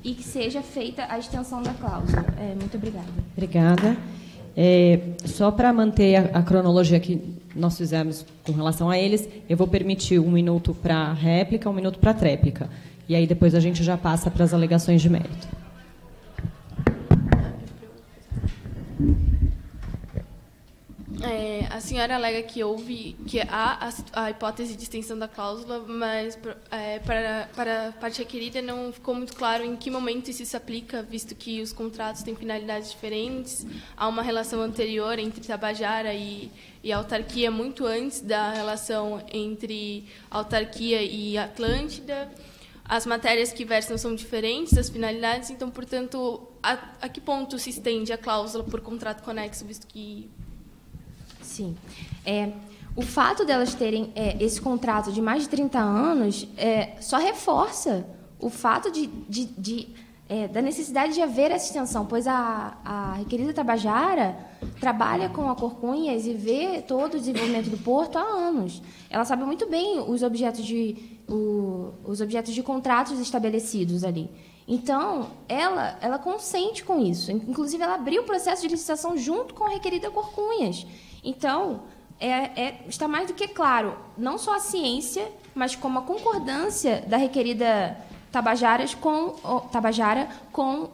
e que seja feita a extensão da cláusula. Muito obrigada. Obrigada. Só para manter a cronologia que nós fizemos com relação a eles, eu vou permitir 1 minuto para réplica, 1 minuto para tréplica. E aí depois a gente já passa para as alegações de mérito. A senhora alega que há a hipótese de extensão da cláusula, mas para a parte requerida não ficou muito claro em que momento isso se aplica, visto que os contratos têm finalidades diferentes, há uma relação anterior entre Tabajara e autarquia muito antes da relação entre autarquia e Atlântida. As matérias que versam são diferentes, as finalidades, então, portanto, a que ponto se estende a cláusula por contrato conexo, visto que... Sim. O fato delas terem esse contrato de mais de 30 anos só reforça o fato da necessidade de haver essa extensão, pois a requerida Tabajara trabalha com a Corcunhas e vê todo o desenvolvimento do porto há anos. Ela sabe muito bem os objetos de contratos estabelecidos ali. Então, ela consente com isso. Inclusive, ela abriu o processo de licitação junto com a requerida Corcunhas. Então, está mais do que claro, não só a ciência, mas como a concordância da requerida Tabajara com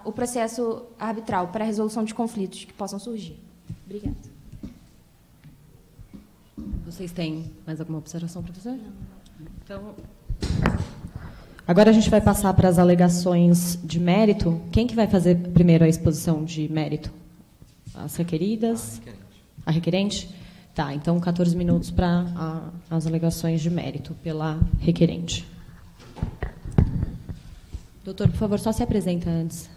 o processo arbitral para a resolução de conflitos que possam surgir. Obrigada. Vocês têm mais alguma observação, professor? Não. Então, agora a gente vai passar para as alegações de mérito. Quem que vai fazer primeiro a exposição de mérito? As requeridas? A requerente? Tá, então 14 minutos para as alegações de mérito pela requerente. Doutor, por favor, só se apresenta antes.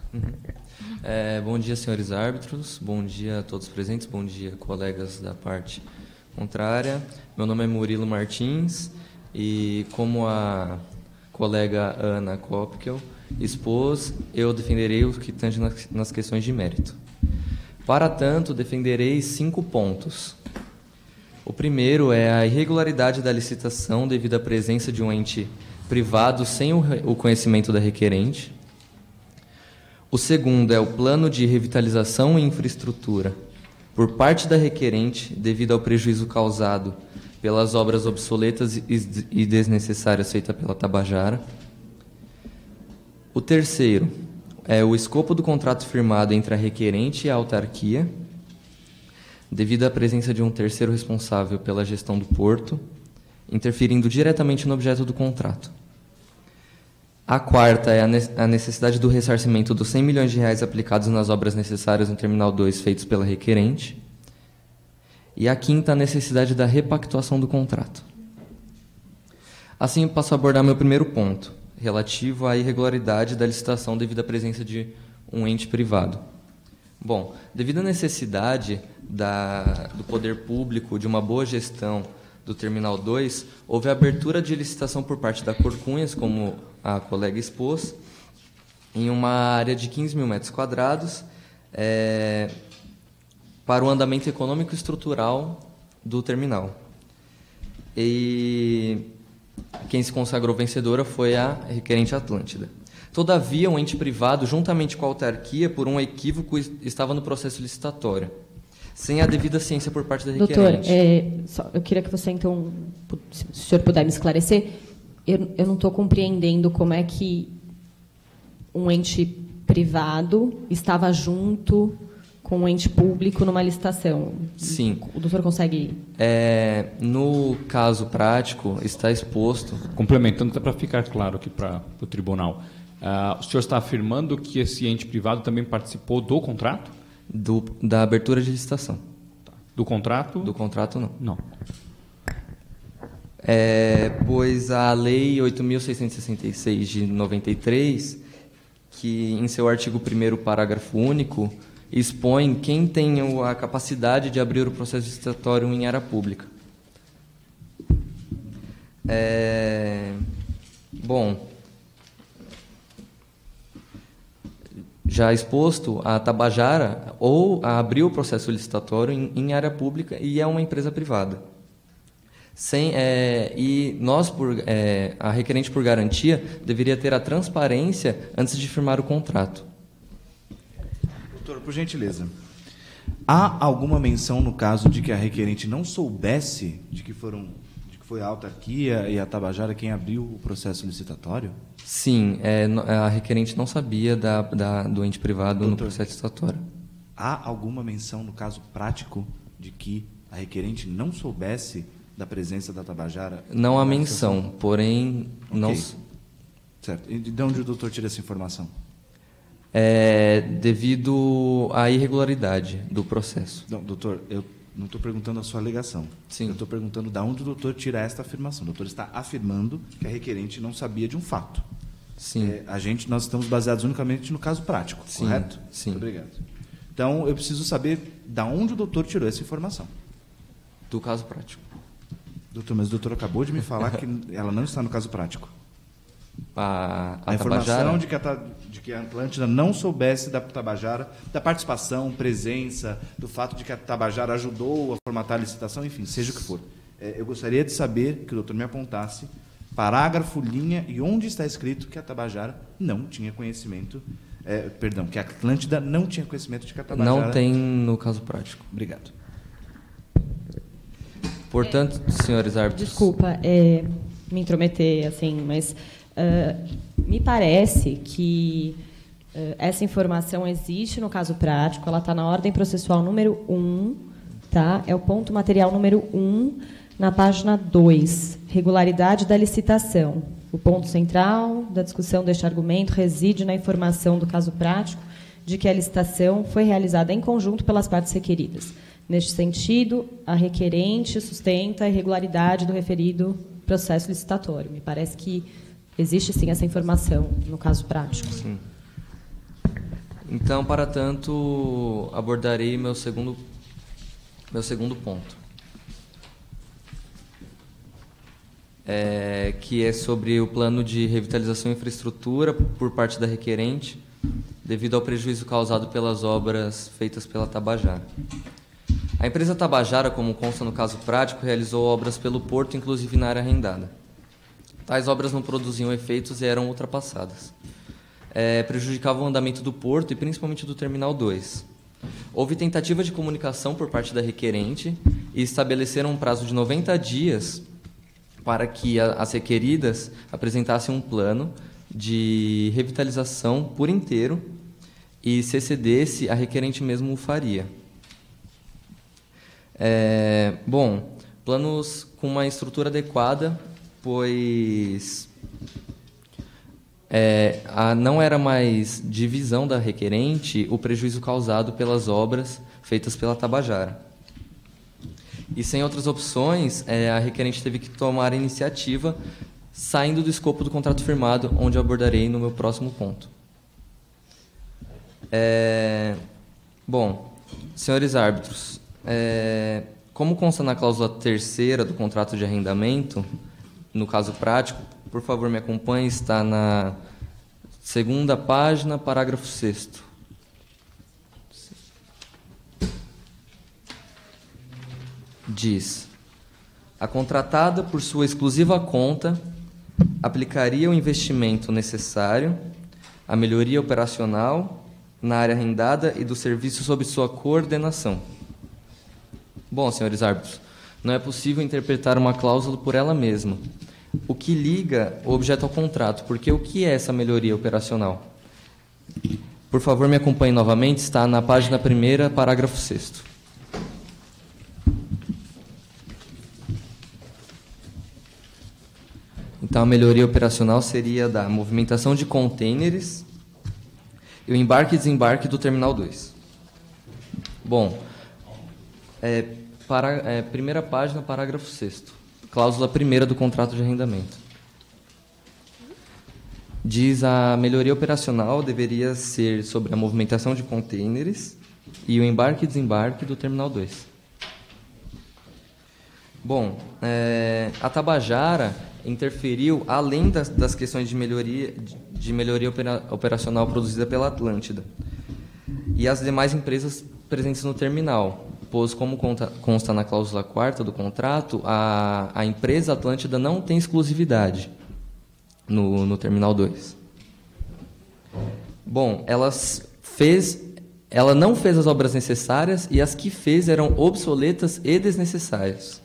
Bom dia, senhores árbitros. Bom dia a todos presentes. Bom dia, colegas da parte contrária. Meu nome é Murilo Martins e, como a colega Ana Kopkel expôs, eu defenderei o que tange nas questões de mérito. Para tanto, defenderei 5 pontos. O primeiro é a irregularidade da licitação devido à presença de um ente privado sem o conhecimento da requerente. O segundo é o plano de revitalização e infraestrutura por parte da requerente devido ao prejuízo causado pelas obras obsoletas e desnecessárias feitas pela Tabajara. O terceiro é o escopo do contrato firmado entre a requerente e a autarquia, devido à presença de um terceiro responsável pela gestão do porto, interferindo diretamente no objeto do contrato. A quarta é a necessidade do ressarcimento dos R$100 milhões aplicados nas obras necessárias no Terminal 2 feitos pela requerente. E a quinta, a necessidade da repactuação do contrato. Assim, eu passo a abordar meu primeiro ponto, relativo à irregularidade da licitação devido à presença de um ente privado. Bom, devido à necessidade do poder público de uma boa gestão do Terminal 2, houve a abertura de licitação por parte da Corcunhas, como a colega expôs, em uma área de 15 mil metros quadrados, para o andamento econômico e estrutural do terminal. E quem se consagrou vencedora foi a requerente Atlântida. Todavia, um ente privado, juntamente com a autarquia, por um equívoco, estava no processo licitatório, sem a devida ciência por parte da requerente. Doutor, eu queria que você, então, se o senhor puder me esclarecer, eu não estou compreendendo como é que um ente privado estava junto com um ente público numa licitação. Sim. O doutor consegue... No caso prático, está exposto... Complementando, até para ficar claro aqui para o tribunal, o senhor está afirmando que esse ente privado também participou do contrato? Da abertura de licitação. Do contrato? Do contrato, não. Não. Pois a Lei 8.666 de 93, que em seu artigo 1º, parágrafo único, expõe quem tem a capacidade de abrir o processo licitatório em área pública. Bom, já exposto, a Tabajara abriu o processo licitatório em área pública e é uma empresa privada. E nós, a requerente por garantia, deveria ter a transparência antes de firmar o contrato. Doutor, por gentileza, há alguma menção no caso de que a requerente não soubesse de que foi a autarquia e a Tabajara quem abriu o processo licitatório? Sim, a requerente não sabia do ente privado, doutor, no processo licitatório. Há alguma menção no caso prático de que a requerente não soubesse da presença da Tabajara? Não há menção, porém... Okay. Não... Certo. E de onde o doutor tira essa informação? Devido à irregularidade do processo. Não, doutor, eu não estou perguntando a sua alegação. Sim. Eu estou perguntando de onde o doutor tira esta afirmação. O doutor está afirmando que a requerente não sabia de um fato. Sim. Nós estamos baseados unicamente no caso prático, sim, correto? Sim. Muito obrigado. Então, eu preciso saber de onde o doutor tirou essa informação. Do caso prático. Doutor, mas o doutor acabou de me falar que ela não está no caso prático. A informação de que a Atlântida não soubesse da Tabajara, da participação, presença, do fato de que a Tabajara ajudou a formatar a licitação, enfim, seja o que for. Eu gostaria de saber que o doutor me apontasse parágrafo, linha e onde está escrito que a Tabajara não tinha conhecimento, que a Atlântida não tinha conhecimento de que a Tabajara... Não tem no caso prático. Obrigado. Portanto, senhores árbitros... Desculpa me intrometer, assim, mas me parece que essa informação existe no caso prático, ela está na ordem processual número 1, tá? É o ponto material número 1, na página 2, regularidade da licitação. O ponto central da discussão deste argumento reside na informação do caso prático de que a licitação foi realizada em conjunto pelas partes requeridas. Neste sentido, a requerente sustenta a irregularidade do referido processo licitatório. Me parece que existe, sim, essa informação no caso prático. Sim. Então, para tanto, abordarei meu segundo ponto, que é sobre o plano de revitalização e infraestrutura por parte da requerente, devido ao prejuízo causado pelas obras feitas pela Tabajara. A empresa Tabajara, como consta no caso prático, realizou obras pelo porto, inclusive na área arrendada. Tais obras não produziam efeitos e eram ultrapassadas. Prejudicavam o andamento do porto e principalmente do Terminal 2. Houve tentativa de comunicação por parte da requerente e estabeleceram um prazo de 90 dias para que as requeridas apresentassem um plano de revitalização por inteiro e, se excedesse, a requerente mesmo o faria. Planos com uma estrutura adequada, pois não era mais divisão da requerente o prejuízo causado pelas obras feitas pela Tabajara. E sem outras opções, a requerente teve que tomar a iniciativa, saindo do escopo do contrato firmado, onde eu abordarei no meu próximo ponto. Senhores árbitros, como consta na cláusula 3ª do contrato de arrendamento, no caso prático, por favor, me acompanhe, está na 2ª página, parágrafo 6º. Diz: a contratada, por sua exclusiva conta, aplicaria o investimento necessário à melhoria operacional na área arrendada e do serviço sob sua coordenação. Bom, senhores árbitros, não é possível interpretar uma cláusula por ela mesma. O que liga o objeto ao contrato, porque o que é essa melhoria operacional? Por favor, me acompanhe novamente, está na página 1ª, parágrafo 6º. Então, a melhoria operacional seria da movimentação de contêineres e o embarque e desembarque do Terminal 2. Bom, primeira página, parágrafo 6º, cláusula 1ª do contrato de arrendamento. Diz: a melhoria operacional deveria ser sobre a movimentação de contêineres e o embarque e desembarque do Terminal 2. Bom, a Tabajara interferiu além das questões de melhoria operacional produzida pela Atlântida e as demais empresas presentes no terminal, pois, como consta na cláusula 4ª do contrato, a empresa Atlântida não tem exclusividade no Terminal 2. Bom, ela não fez as obras necessárias e as que fez eram obsoletas e desnecessárias.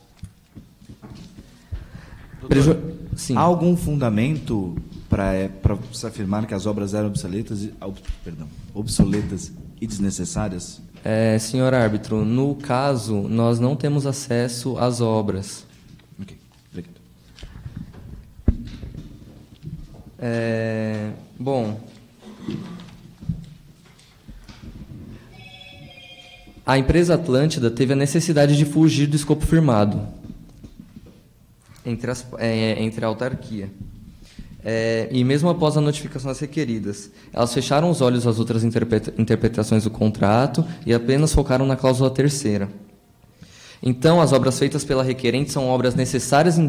Sim. Há algum fundamento para se afirmar que as obras eram obsoletas e desnecessárias? Senhor árbitro, no caso, nós não temos acesso às obras. Ok, obrigado. Bom, a empresa Atlântida teve a necessidade de fugir do escopo firmado entre a autarquia. E mesmo após a notificação das requeridas, elas fecharam os olhos às outras interpretações do contrato e apenas focaram na cláusula 3ª. Então, as obras feitas pela requerente são obras necessárias e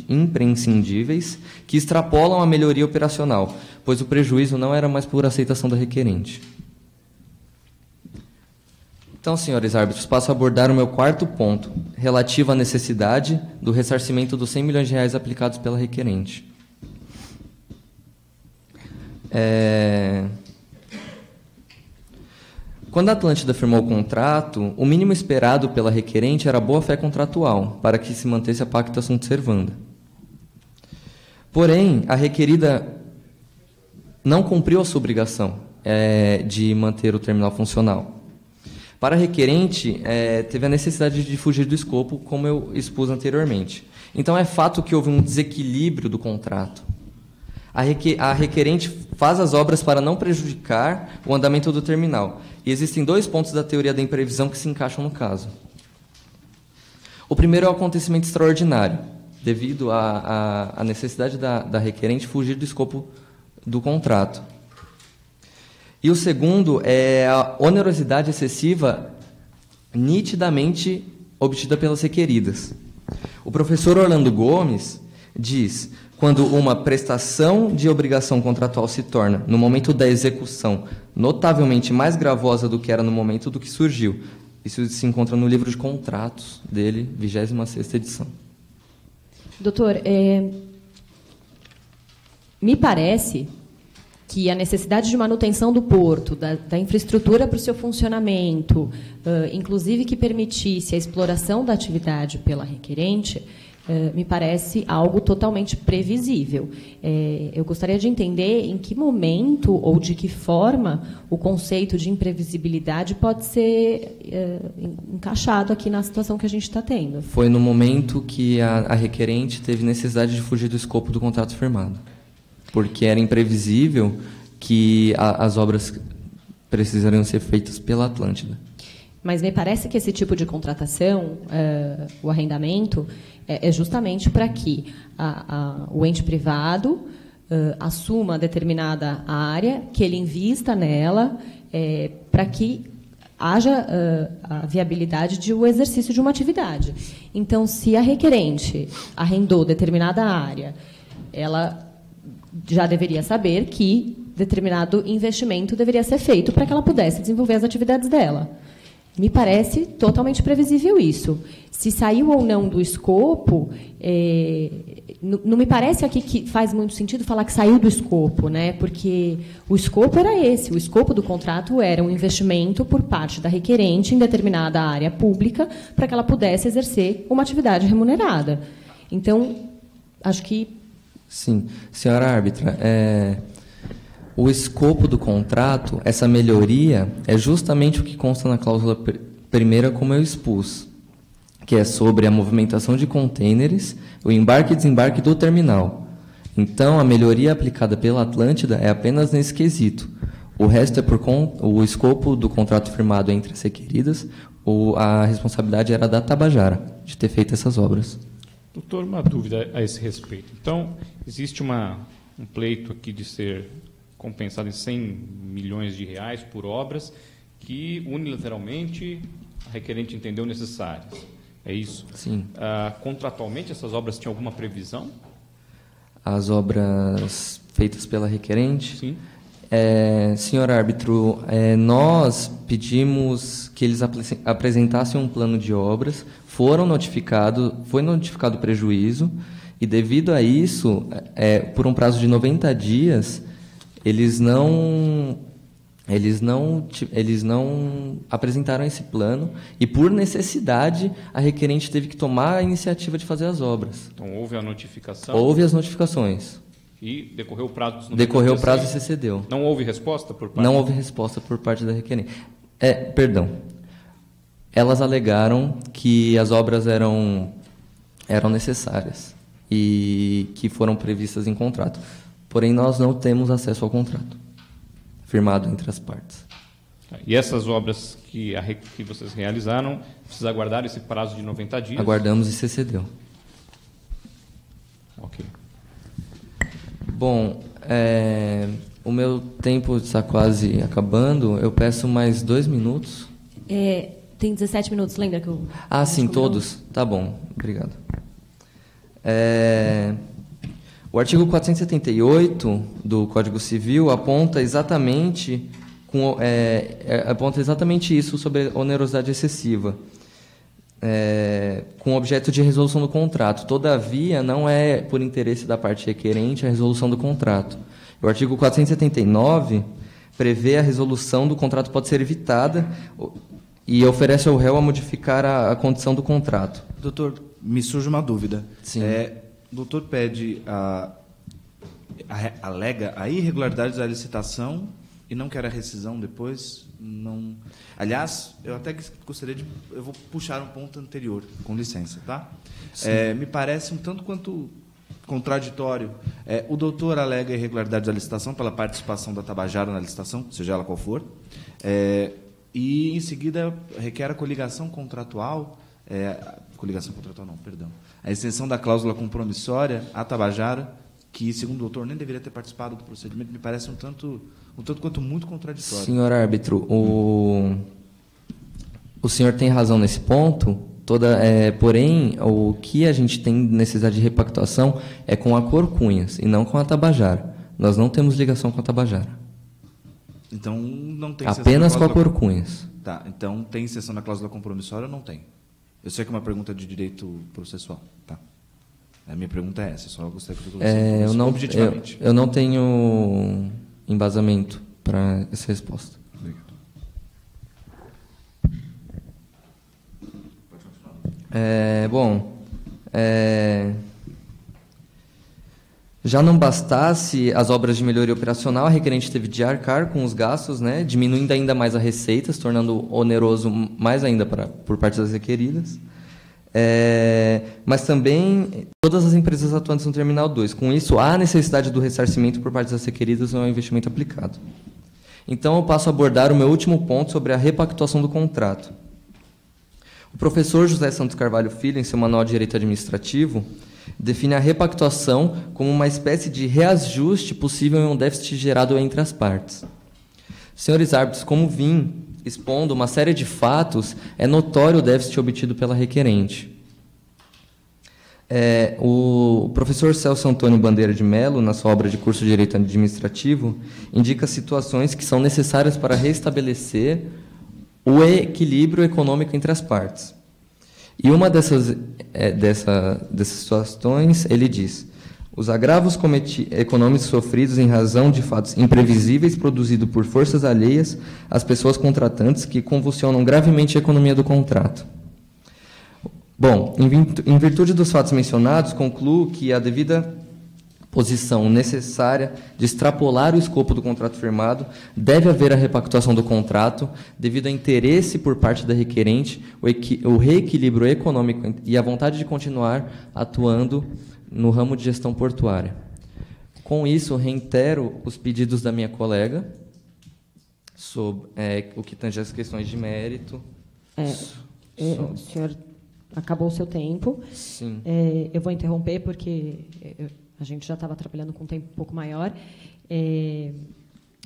imprescindíveis que extrapolam a melhoria operacional, pois o prejuízo não era mais por aceitação da requerente. Então, senhores árbitros, passo a abordar o meu 4º ponto, relativo à necessidade do ressarcimento dos R$100 milhões aplicados pela requerente. Quando a Atlântida firmou o contrato, o mínimo esperado pela requerente era a boa-fé contratual, para que se mantesse a pacta sunt servanda. Porém, a requerida não cumpriu a sua obrigação de manter o terminal funcional. Para a requerente, teve a necessidade de fugir do escopo, como eu expus anteriormente. Então, é fato que houve um desequilíbrio do contrato. A requerente faz as obras para não prejudicar o andamento do terminal. E existem 2 pontos da teoria da imprevisão que se encaixam no caso. O primeiro é o acontecimento extraordinário, devido à necessidade da requerente fugir do escopo do contrato. E o segundo é a onerosidade excessiva nitidamente obtida pelas requeridas. O professor Orlando Gomes diz: quando uma prestação de obrigação contratual se torna, no momento da execução, notavelmente mais gravosa do que era no momento do que surgiu. Isso se encontra no livro de contratos dele, 26ª edição. Doutor, me parece que a necessidade de manutenção do porto, da infraestrutura para o seu funcionamento, inclusive que permitisse a exploração da atividade pela requerente, me parece algo totalmente previsível. Eu gostaria de entender em que momento ou de que forma o conceito de imprevisibilidade pode ser encaixado aqui na situação que a gente está tendo. Foi no momento que a requerente teve necessidade de fugir do escopo do contrato firmado, porque era imprevisível que as obras precisariam ser feitas pela Atlântida. Mas me parece que esse tipo de contratação, o arrendamento, é justamente para que o ente privado assuma determinada área, que ele invista nela, para que haja a viabilidade de o exercício de uma atividade. Então, se a requerente arrendou determinada área, ela já deveria saber que determinado investimento deveria ser feito para que ela pudesse desenvolver as atividades dela. Me parece totalmente previsível isso. Se saiu ou não do escopo, não me parece aqui que faz muito sentido falar que saiu do escopo, né? Porque o escopo era esse, o escopo do contrato era um investimento por parte da requerente em determinada área pública para que ela pudesse exercer uma atividade remunerada. Então, acho que... Sim. Senhora árbitra, o escopo do contrato, essa melhoria, é justamente o que consta na cláusula primeira, como eu expus, que é sobre a movimentação de contêineres, o embarque e desembarque do terminal. Então, a melhoria aplicada pela Atlântida é apenas nesse quesito. O resto é o escopo do contrato firmado entre as requeridas, a responsabilidade era da Tabajara, de ter feito essas obras. Doutor, uma dúvida a esse respeito. Então, existe um pleito aqui de ser compensado em R$100 milhões por obras que, unilateralmente, a requerente entendeu necessárias. É isso? Sim. Contratualmente, essas obras tinham alguma previsão? As obras feitas pela requerente? Sim. Senhor árbitro, nós pedimos que eles apresentassem um plano de obras, foi notificado o prejuízo, e devido a isso, por um prazo de 90 dias, eles não apresentaram esse plano, e por necessidade a requerente teve que tomar a iniciativa de fazer as obras. Então houve a notificação? Houve as notificações. E decorreu o prazo dos 90 Decorreu o dias, prazo e se cedeu. Não houve resposta por parte? Não houve resposta por parte da requerente. Perdão. Elas alegaram que as obras eram necessárias e que foram previstas em contrato. Porém, nós não temos acesso ao contrato firmado entre as partes. E essas obras que vocês realizaram, vocês aguardaram esse prazo de 90 dias? Aguardamos e se cedeu. Ok. Bom, o meu tempo está quase acabando. Eu peço mais 2 minutos. Tem 17 minutos, lembra que eu... Sim, todos? Tá bom, obrigado. O artigo 478 do Código Civil aponta exatamente isso sobre onerosidade excessiva, com objeto de resolução do contrato. Todavia, não é por interesse da parte requerente a resolução do contrato. O artigo 479 prevê a resolução do contrato pode ser evitada e oferece ao réu a modificar a condição do contrato. Doutor, me surge uma dúvida. Sim. O doutor pede alega a irregularidade da licitação e não quer a rescisão depois? Não. Aliás, eu até gostaria de... Eu vou puxar um ponto anterior, com licença, tá? Me parece um tanto quanto contraditório. O doutor alega a irregularidade da licitação pela participação da Tabajara na licitação, seja ela qual for, e, em seguida, requer a coligação contratual... coligação contratual não, perdão. A extensão da cláusula compromissória à Tabajara, que, segundo o doutor, nem deveria ter participado do procedimento, me parece um tanto quanto muito contraditório. Senhor árbitro, o senhor tem razão nesse ponto, porém, o que a gente tem necessidade de repactuação é com a Corcunhas e não com a Tabajara. Nós não temos ligação com a Tabajara. Então, não tem apenas com a Corcunhas. Tá, então tem exceção da cláusula compromissória ou não tem? Eu sei que é uma pergunta de direito processual. Tá. A minha pergunta é essa, só gostaria que você objetivamente. Eu não tenho embasamento para essa resposta. Obrigado. Já não bastasse as obras de melhoria operacional, a requerente teve de arcar com os gastos, diminuindo ainda mais as receitas, tornando oneroso mais ainda por parte das requeridas. Mas também todas as empresas atuantes no Terminal 2. Com isso, há necessidade do ressarcimento por parte das requeridas ao investimento aplicado. Então, eu passo a abordar o meu último ponto sobre a repactuação do contrato. O professor José Santos Carvalho Filho, em seu Manual de Direito Administrativo, define a repactuação como uma espécie de reajuste possível em um déficit gerado entre as partes. Senhores árbitros, como vim expondo uma série de fatos, é notório o déficit obtido pela requerente. O professor Celso Antônio Bandeira de Mello, na sua obra de curso de Direito Administrativo, indica situações que são necessárias para restabelecer o equilíbrio econômico entre as partes. E uma dessas situações, ele diz: os agravos econômicos sofridos em razão de fatos imprevisíveis produzidos por forças alheias às pessoas contratantes que convulsionam gravemente a economia do contrato. Bom, em virtude dos fatos mencionados, concluo que a devida posição necessária de extrapolar o escopo do contrato firmado, deve haver a repactuação do contrato, devido a interesse por parte da requerente, o reequilíbrio econômico e a vontade de continuar atuando no ramo de gestão portuária. Com isso, reitero os pedidos da minha colega sobre o que tange as questões de mérito. O senhor acabou o seu tempo. Sim. Eu vou interromper porque a gente já estava trabalhando com um tempo um pouco maior. Eu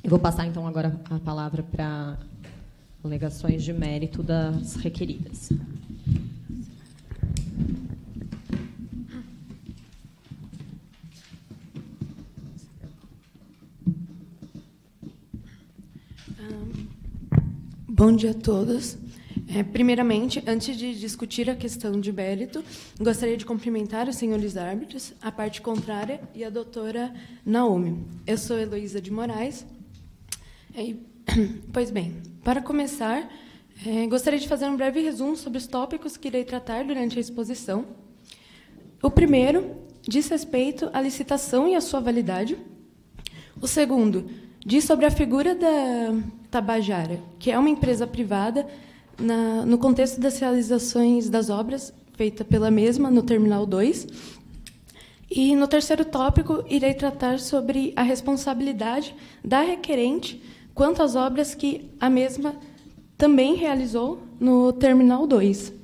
vou passar, então, agora a palavra para alegações de mérito das requeridas. Bom dia a todos. Primeiramente, antes de discutir a questão de mérito, gostaria de cumprimentar os senhores árbitros, a parte contrária e a doutora Naomi. Eu sou Heloísa de Moraes. Pois bem, para começar, gostaria de fazer um breve resumo sobre os tópicos que irei tratar durante a exposição. O primeiro diz respeito à licitação e à sua validade. O segundo diz sobre a figura da Tabajara, que é uma empresa privada no contexto das realizações das obras feitas pela mesma no Terminal 2. E, no terceiro tópico, irei tratar sobre a responsabilidade da requerente quanto às obras que a mesma também realizou no Terminal 2.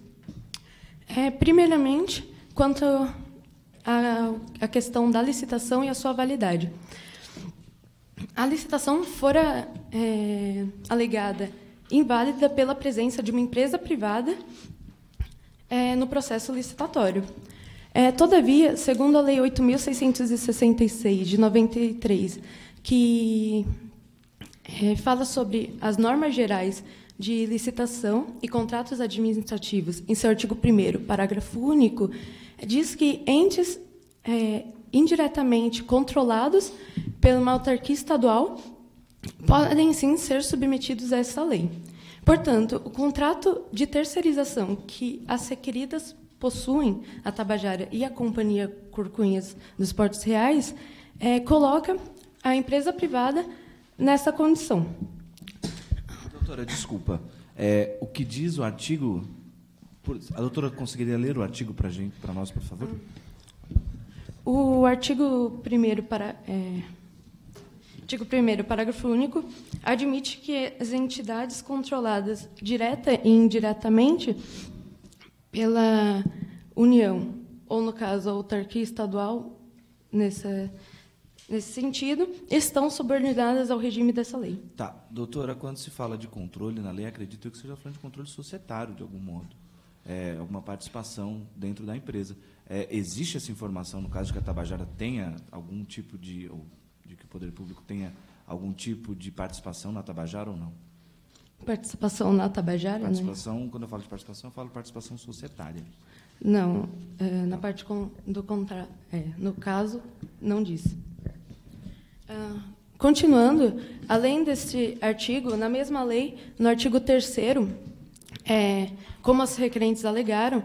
Primeiramente, quanto à questão da licitação e a sua validade. A licitação fora alegada inválida pela presença de uma empresa privada no processo licitatório. Todavia, segundo a Lei 8.666, de 93, que fala sobre as normas gerais de licitação e contratos administrativos, em seu artigo 1º, parágrafo único, diz que entes indiretamente controlados por uma autarquia estadual podem, sim, ser submetidos a essa lei. Portanto, o contrato de terceirização que as requeridas possuem, a Tabajara e a Companhia Corcunhas dos Portos Reais, coloca a empresa privada nessa condição. Doutora, desculpa. O que diz o artigo... A doutora conseguiria ler o artigo para nós, por favor? O artigo 1º, parágrafo único, admite que as entidades controladas direta e indiretamente pela União, ou, no caso, a autarquia estadual, nesse sentido, estão subordinadas ao regime dessa lei. Tá. Doutora, quando se fala de controle na lei, acredito eu que seja falando de controle societário, de algum modo. Alguma participação dentro da empresa. Existe essa informação, no caso de que a Tabajara tenha algum tipo de... ou de que o Poder Público tenha algum tipo de participação na Tabajara ou não? Participação na Tabajara? Participação, quando eu falo de participação, eu falo de participação societária. Não, na parte do contrário. No caso, não disse. Continuando, além deste artigo, na mesma lei, no artigo 3º, como as requerentes alegaram,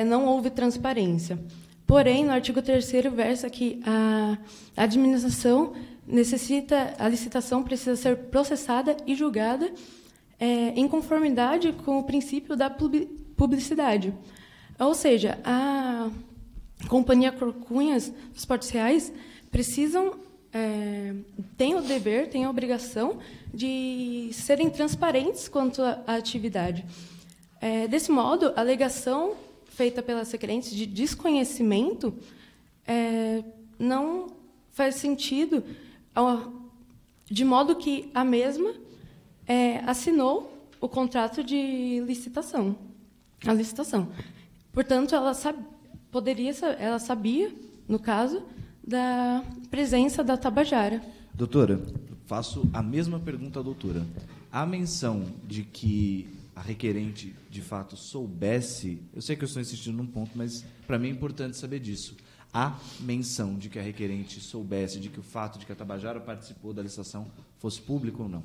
não houve transparência. Porém, no artigo 3º, versa que a administração a licitação precisa ser processada e julgada em conformidade com o princípio da publicidade. Ou seja, a Companhia Corcunhas dos Portos Reais têm o dever, têm a obrigação de serem transparentes quanto à atividade. Desse modo, a alegação feita pelas requerentes de desconhecimento não faz sentido, de modo que a mesma assinou o contrato de licitação, a licitação. Portanto, ela sabia, no caso, da presença da Tabajara. Doutora, faço a mesma pergunta à doutora. Há menção de que a requerente, de fato, soubesse... Eu sei que eu estou insistindo num ponto, mas, para mim, é importante saber disso. Há menção de que a requerente soubesse de que o fato de que a Tabajara participou da licitação fosse público ou não?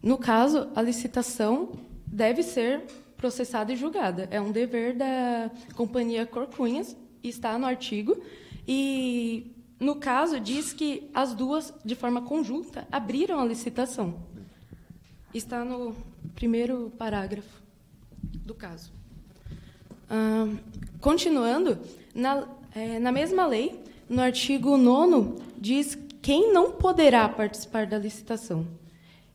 No caso, a licitação deve ser processada e julgada. É um dever da Companhia Corcunhas, está no artigo, e... No caso, diz que as duas, de forma conjunta, abriram a licitação. Está no 1º parágrafo do caso. Continuando, na mesma lei, no artigo 9º, diz quem não poderá participar da licitação.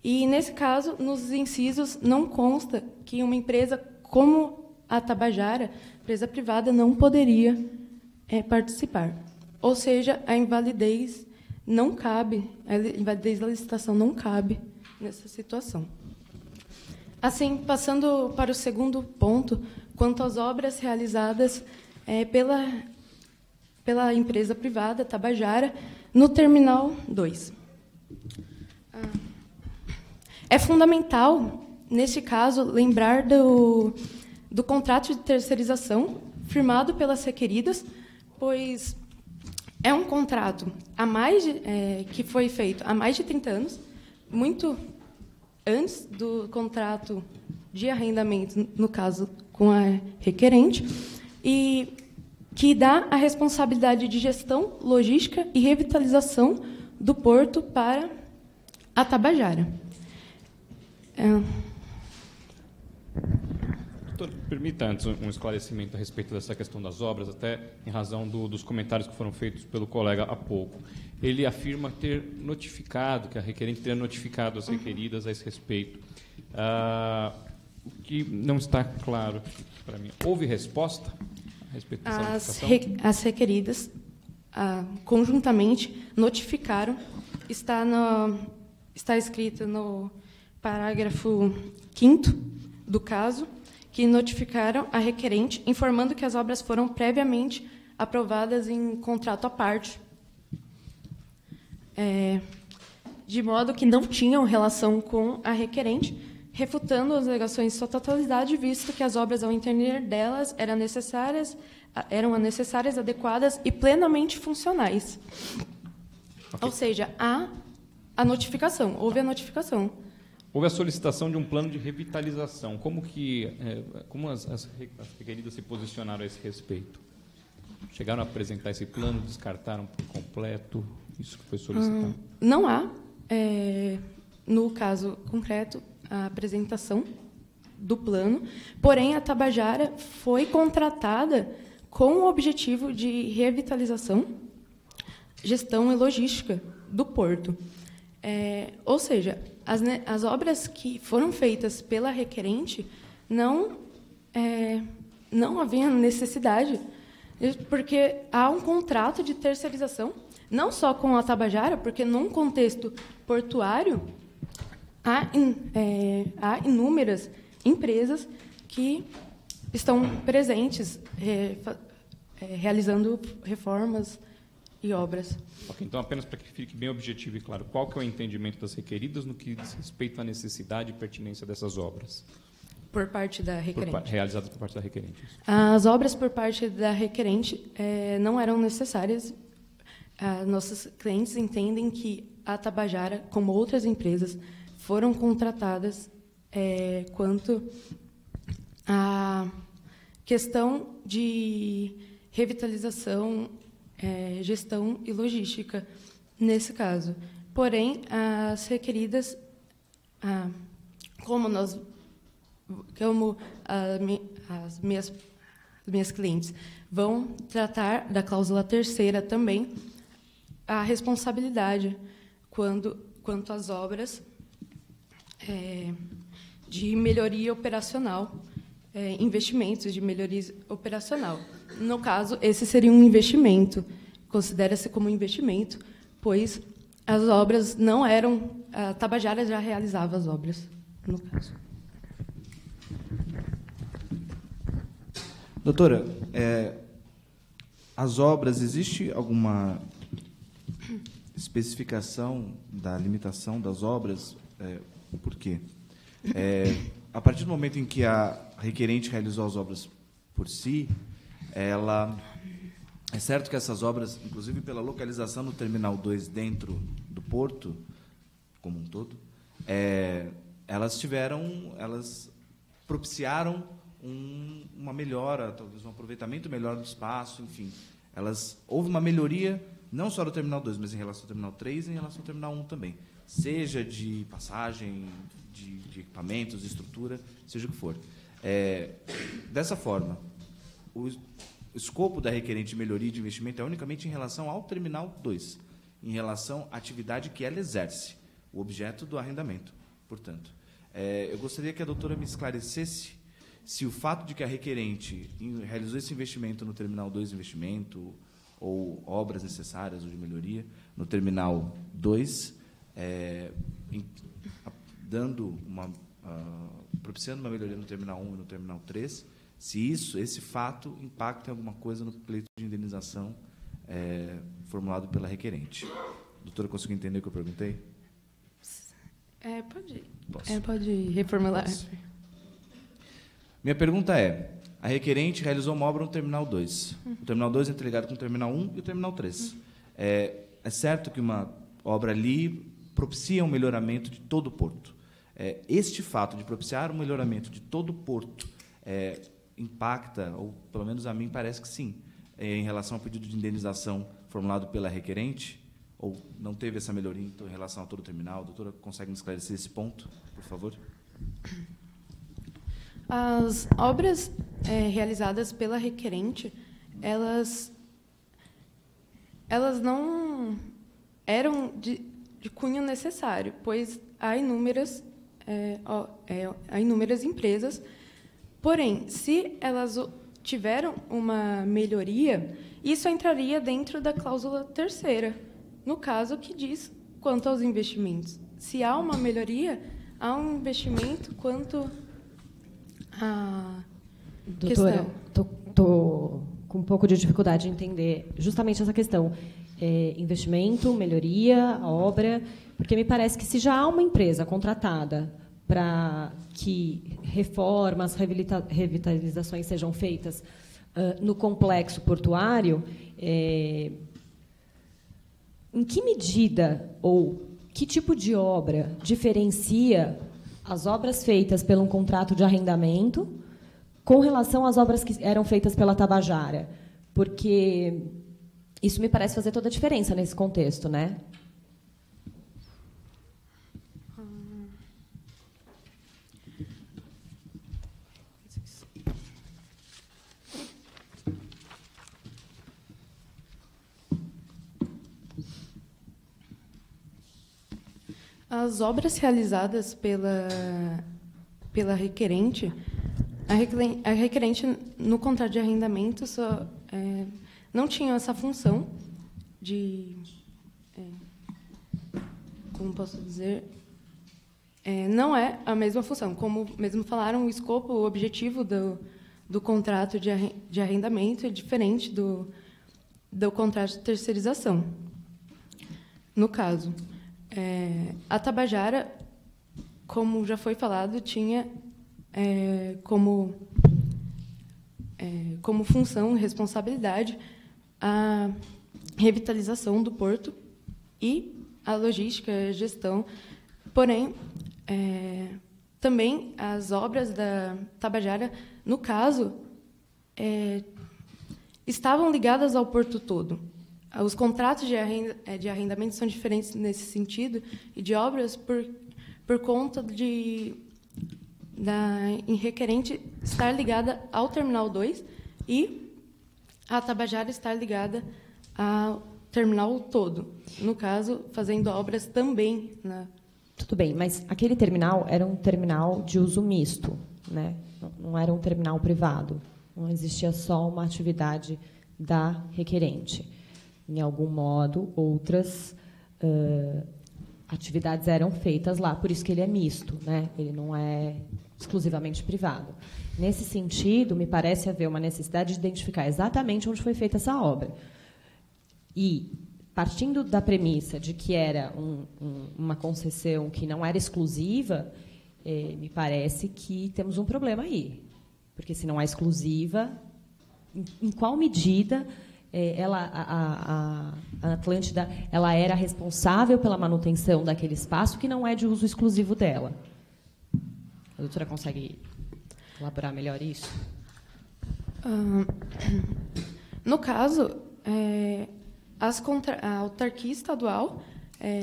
E, nesse caso, nos incisos, não consta que uma empresa como a Tabajara, empresa privada, não poderia participar. Ou seja, a invalidez não cabe, a invalidez da licitação não cabe nessa situação. Assim, passando para o segundo ponto, quanto às obras realizadas pela empresa privada, Tabajara, no Terminal 2. É fundamental, neste caso, lembrar do contrato de terceirização firmado pelas requeridas, pois é um contrato que foi feito há mais de 30 anos, muito antes do contrato de arrendamento, no caso, com a requerente, e que dá a responsabilidade de gestão, logística e revitalização do porto para a Tabajara. Doutor, permita antes um esclarecimento a respeito dessa questão das obras, até em razão dos comentários que foram feitos pelo colega há pouco. Ele afirma ter notificado, que a requerente teria notificado as requeridas a esse respeito. O que não está claro para mim. Houve resposta a respeito dessa notificação? As requeridas, conjuntamente, notificaram, está escrito no parágrafo 5º do caso, que notificaram a requerente, informando que as obras foram previamente aprovadas em contrato à parte, de modo que não tinham relação com a requerente, refutando as alegações em sua totalidade, visto que as obras, ao entender delas, eram necessárias, adequadas e plenamente funcionais. Okay. Ou seja, a notificação, houve a notificação. Houve a solicitação de um plano de revitalização. Como as requeridas se posicionaram a esse respeito? Chegaram a apresentar esse plano, descartaram por completo isso que foi solicitado? Não há, no caso concreto, a apresentação do plano, porém a Tabajara foi contratada com o objetivo de revitalização, gestão e logística do porto. Ou seja, as obras que foram feitas pela requerente não havia necessidade, porque há um contrato de terceirização, não só com a Tabajara, porque, num contexto portuário, há inúmeras empresas que estão presentes, realizando reformas e obras. Okay, então, apenas para que fique bem objetivo e claro, qual que é o entendimento das requeridas no que diz respeito à necessidade e pertinência dessas obras? Por parte da requerente. Realizadas por parte da requerente. As obras por parte da requerente não eram necessárias. Nossos clientes entendem que a Tabajara, como outras empresas, foram contratadas quanto à questão de revitalização, gestão e logística, nesse caso. Porém, as requeridas, como as minhas clientes vão tratar da cláusula 3ª também, a responsabilidade quanto às obras de melhoria operacional, investimentos de melhoria operacional. No caso, esse seria um investimento, considera-se como investimento, pois as obras não eram... A Tabajara já realizava as obras, no caso. Doutora, as obras, existe alguma especificação da limitação das obras? Por quê? A partir do momento em que a requerente realizou as obras por si, é certo que essas obras, inclusive pela localização no Terminal 2 dentro do porto, como um todo, elas propiciaram uma melhora, talvez um aproveitamento melhor do espaço, enfim. Houve uma melhoria, não só do Terminal 2, mas em relação ao Terminal 3 e em relação ao Terminal 1 também. Seja de passagem, de equipamentos, de estrutura, seja o que for. Dessa forma, o escopo da requerente de melhoria de investimento é unicamente em relação ao Terminal 2, em relação à atividade que ela exerce, o objeto do arrendamento, portanto. Eu gostaria que a doutora me esclarecesse se o fato de que a requerente realizou esse investimento no Terminal 2 investimento, ou obras necessárias ou de melhoria no Terminal 2, propiciando uma melhoria no Terminal 1 e no Terminal 3, se esse fato impacta em alguma coisa no pleito de indenização formulado pela requerente. Doutora, conseguiu entender o que eu perguntei? Pode reformular. Posso. Minha pergunta é, a requerente realizou uma obra no Terminal 2. O Terminal 2 é interligado com o Terminal 1 e o Terminal 3. É certo que uma obra ali propicia um melhoramento de todo o porto. Este fato de propiciar um melhoramento de todo o porto impacta, ou pelo menos a mim parece que sim, em relação ao pedido de indenização formulado pela requerente, ou não teve essa melhoria então, em relação a todo o terminal? A doutora consegue me esclarecer esse ponto, por favor? As obras realizadas pela requerente, elas não eram de cunho necessário, pois há inúmeras empresas. Porém, se elas tiveram uma melhoria, isso entraria dentro da cláusula terceira, no caso que diz quanto aos investimentos. Se há uma melhoria, há um investimento quanto à Doutora, questão. estou com um pouco de dificuldade de entender justamente essa questão. Investimento, melhoria, obra, porque me parece que se já há uma empresa contratada para que reformas, revitalizações sejam feitas no complexo portuário, em que medida ou que tipo de obra diferencia as obras feitas pelo contrato de arrendamento com relação às obras que eram feitas pela Tabajara? Porque isso me parece fazer toda a diferença nesse contexto, né? As obras realizadas pela requerente, a requerente, no contrato de arrendamento, não tinha essa função de... como posso dizer? Não é a mesma função. Como mesmo falaram, o escopo, o objetivo do contrato de arrendamento é diferente do contrato de terceirização. No caso... a Tabajara, como já foi falado, tinha como função e responsabilidade a revitalização do porto e a logística, a gestão. Porém, também as obras da Tabajara, no caso, estavam ligadas ao porto todo. Os contratos de arrendamento são diferentes nesse sentido e de obras por conta em requerente estar ligada ao Terminal 2 e a Tabajara estar ligada ao terminal todo. No caso, fazendo obras também. Tudo bem, mas aquele terminal era um terminal de uso misto, né? Não era um terminal privado. Não existia só uma atividade da requerente. Em algum modo, outras atividades eram feitas lá, por isso que ele é misto, né? Ele não é exclusivamente privado. Nesse sentido, me parece haver uma necessidade de identificar exatamente onde foi feita essa obra. E, partindo da premissa de que era uma concessão que não era exclusiva, me parece que temos um problema aí. Porque, se não é exclusiva, em qual medida... a Atlântida ela era responsável pela manutenção daquele espaço que não é de uso exclusivo dela? A doutora consegue elaborar melhor isso? No caso, a autarquia estadual,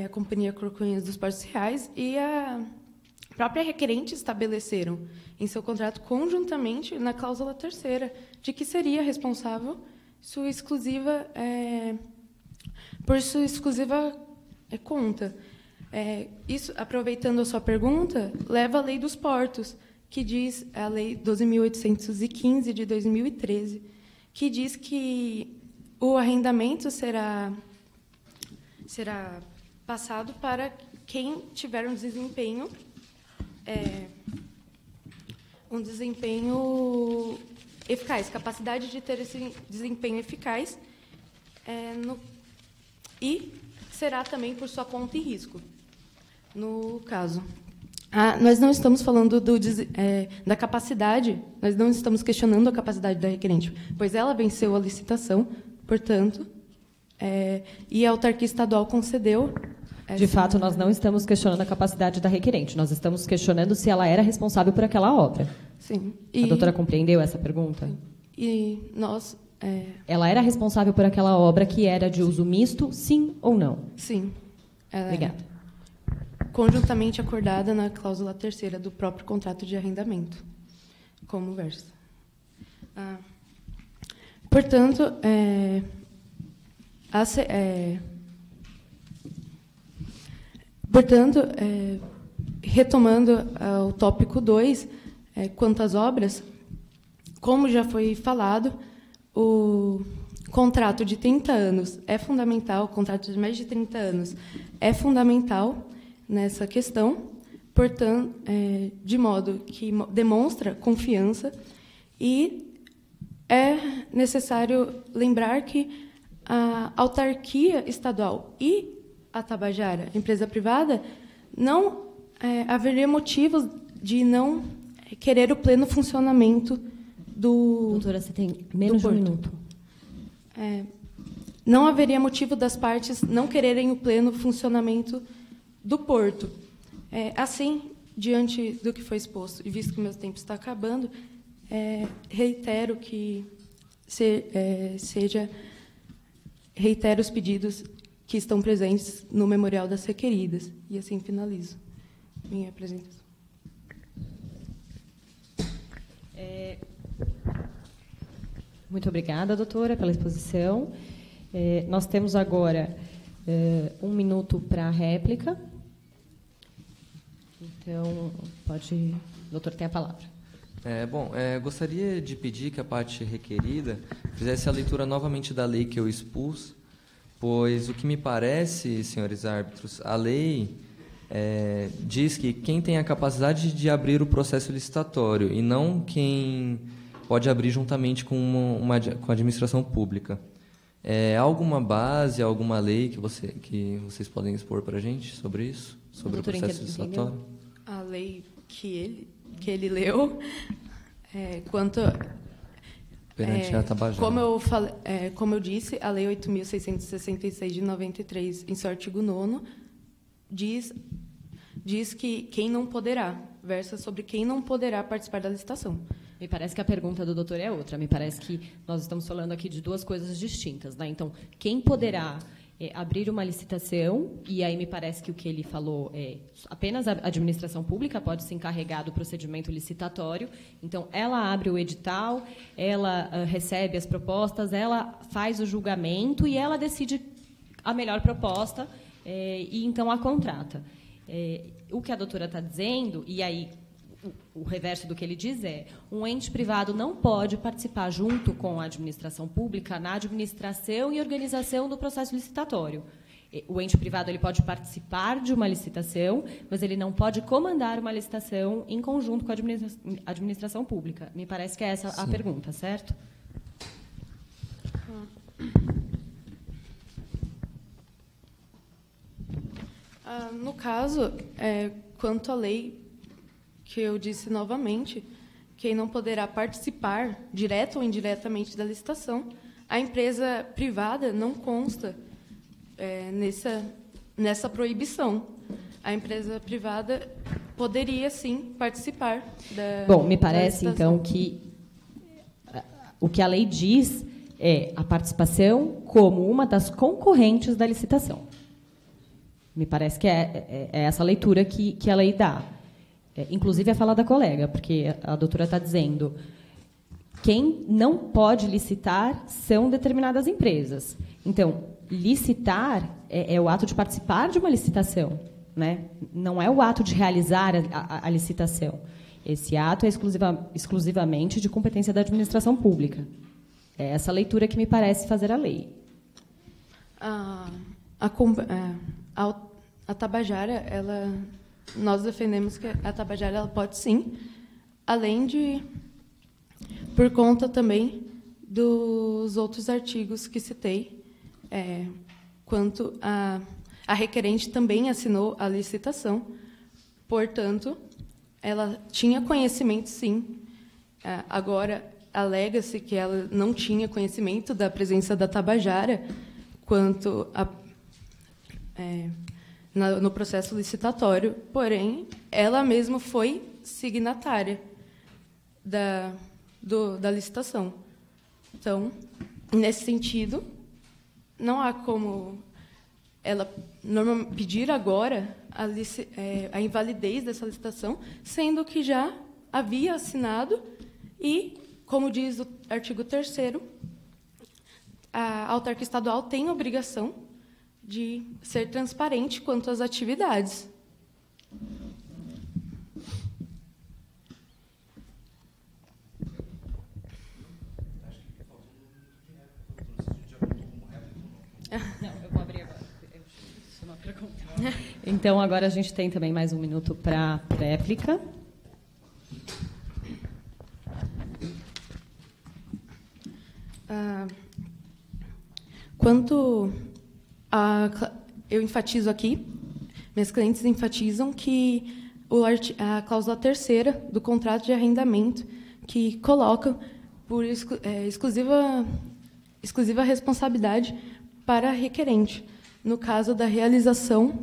a Companhia Corcunhas dos Portos Reais e a própria requerente estabeleceram em seu contrato conjuntamente na cláusula terceira de que seria responsável por sua exclusiva conta. Isso, aproveitando a sua pergunta, leva à Lei dos Portos, que diz, a Lei 12.815, de 2013, que diz que o arrendamento será passado para quem tiver um desempenho eficaz, capacidade de ter esse desempenho eficaz, e será também por sua conta e risco. No caso, nós não estamos falando da capacidade, nós não estamos questionando a capacidade da requerente, pois ela venceu a licitação, portanto, e a autarquia estadual concedeu. De fato, nós não estamos questionando a capacidade da requerente, nós estamos questionando se ela era responsável por aquela obra. Sim. A doutora compreendeu essa pergunta? E nós... Ela era responsável por aquela obra que era de uso misto, sim ou não? Sim. Obrigada. Conjuntamente acordada na cláusula 3ª do próprio contrato de arrendamento, como versa. Portanto, retomando o tópico 2, quanto às obras, como já foi falado, o contrato de 30 anos é fundamental, o contrato de mais de 30 anos é fundamental nessa questão, portanto, de modo que demonstra confiança, e é necessário lembrar que a autarquia estadual e a Tabajara, empresa privada, não haveria motivos de não querer o pleno funcionamento do... Doutora, você tem menos de um minuto. Não haveria motivo das partes não quererem o pleno funcionamento do porto. Assim, diante do que foi exposto, e visto que o meu tempo está acabando, reitero os pedidos que estão presentes no memorial das requeridas, e assim finalizo minha apresentação. Muito obrigada, doutora, pela exposição. Nós temos agora 1 minuto para a réplica. Então, o doutor tem a palavra. Gostaria de pedir que a parte requerida fizesse a leitura novamente da lei que eu expus, pois o que me parece, senhores árbitros, a lei diz que quem tem a capacidade de abrir o processo licitatório e não quem pode abrir juntamente com a administração pública. Há alguma base, alguma lei que vocês podem expor para a gente sobre isso? Sobre o processo licitatório? A lei que ele leu, quanto... Perante a Tabajara. Como eu disse, a Lei 8.666, de 93, em seu artigo 9º, diz que quem não poderá, versa sobre quem não poderá participar da licitação. Me parece que a pergunta do doutor é outra. Me parece que nós estamos falando aqui de duas coisas distintas, né? Então, quem poderá abrir uma licitação, e aí me parece que o que ele falou apenas a administração pública pode se encarregar do procedimento licitatório. Então, ela abre o edital, ela recebe as propostas, ela faz o julgamento e ela decide a melhor proposta e, então, a contrata. O que a doutora está dizendo, e aí o reverso do que ele diz um ente privado não pode participar junto com a administração pública na administração e organização do processo licitatório. O ente privado ele pode participar de uma licitação, mas ele não pode comandar uma licitação em conjunto com a administração pública. Me parece que é essa a pergunta, certo? No caso, quanto à lei que eu disse novamente, quem não poderá participar, direto ou indiretamente, da licitação, a empresa privada não consta nessa proibição. A empresa privada poderia, sim, participar da Bom, me parece, então, que o que a lei diz é a participação como uma das concorrentes da licitação. Me parece que é essa leitura que a lei dá. Inclusive a fala da colega, porque a doutora está dizendo quem não pode licitar são determinadas empresas. Então, licitar é o ato de participar de uma licitação, né? Não é o ato de realizar a licitação. Esse ato é exclusivamente de competência da administração pública. É essa leitura que me parece fazer a lei. A Tabajara, nós defendemos que a Tabajara ela pode, sim, além de, por conta também dos outros artigos que citei, quanto A requerente também assinou a licitação, portanto, ela tinha conhecimento, sim. Agora, alega-se que ela não tinha conhecimento da presença da Tabajara quanto no processo licitatório, porém, ela mesma foi signatária da licitação. Então, nesse sentido, não há como ela pedir agora a invalidez dessa licitação, sendo que já havia assinado e, como diz o artigo 3º, a autarquia estadual tem a obrigação de ser transparente quanto às atividades. Não, eu vou abrir agora. Então, agora a gente tem também mais 1 minuto para réplica. Quanto eu enfatizo aqui, minhas clientes enfatizam que a cláusula 3ª do contrato de arrendamento, que coloca por exclusiva responsabilidade para a requerente, no caso da realização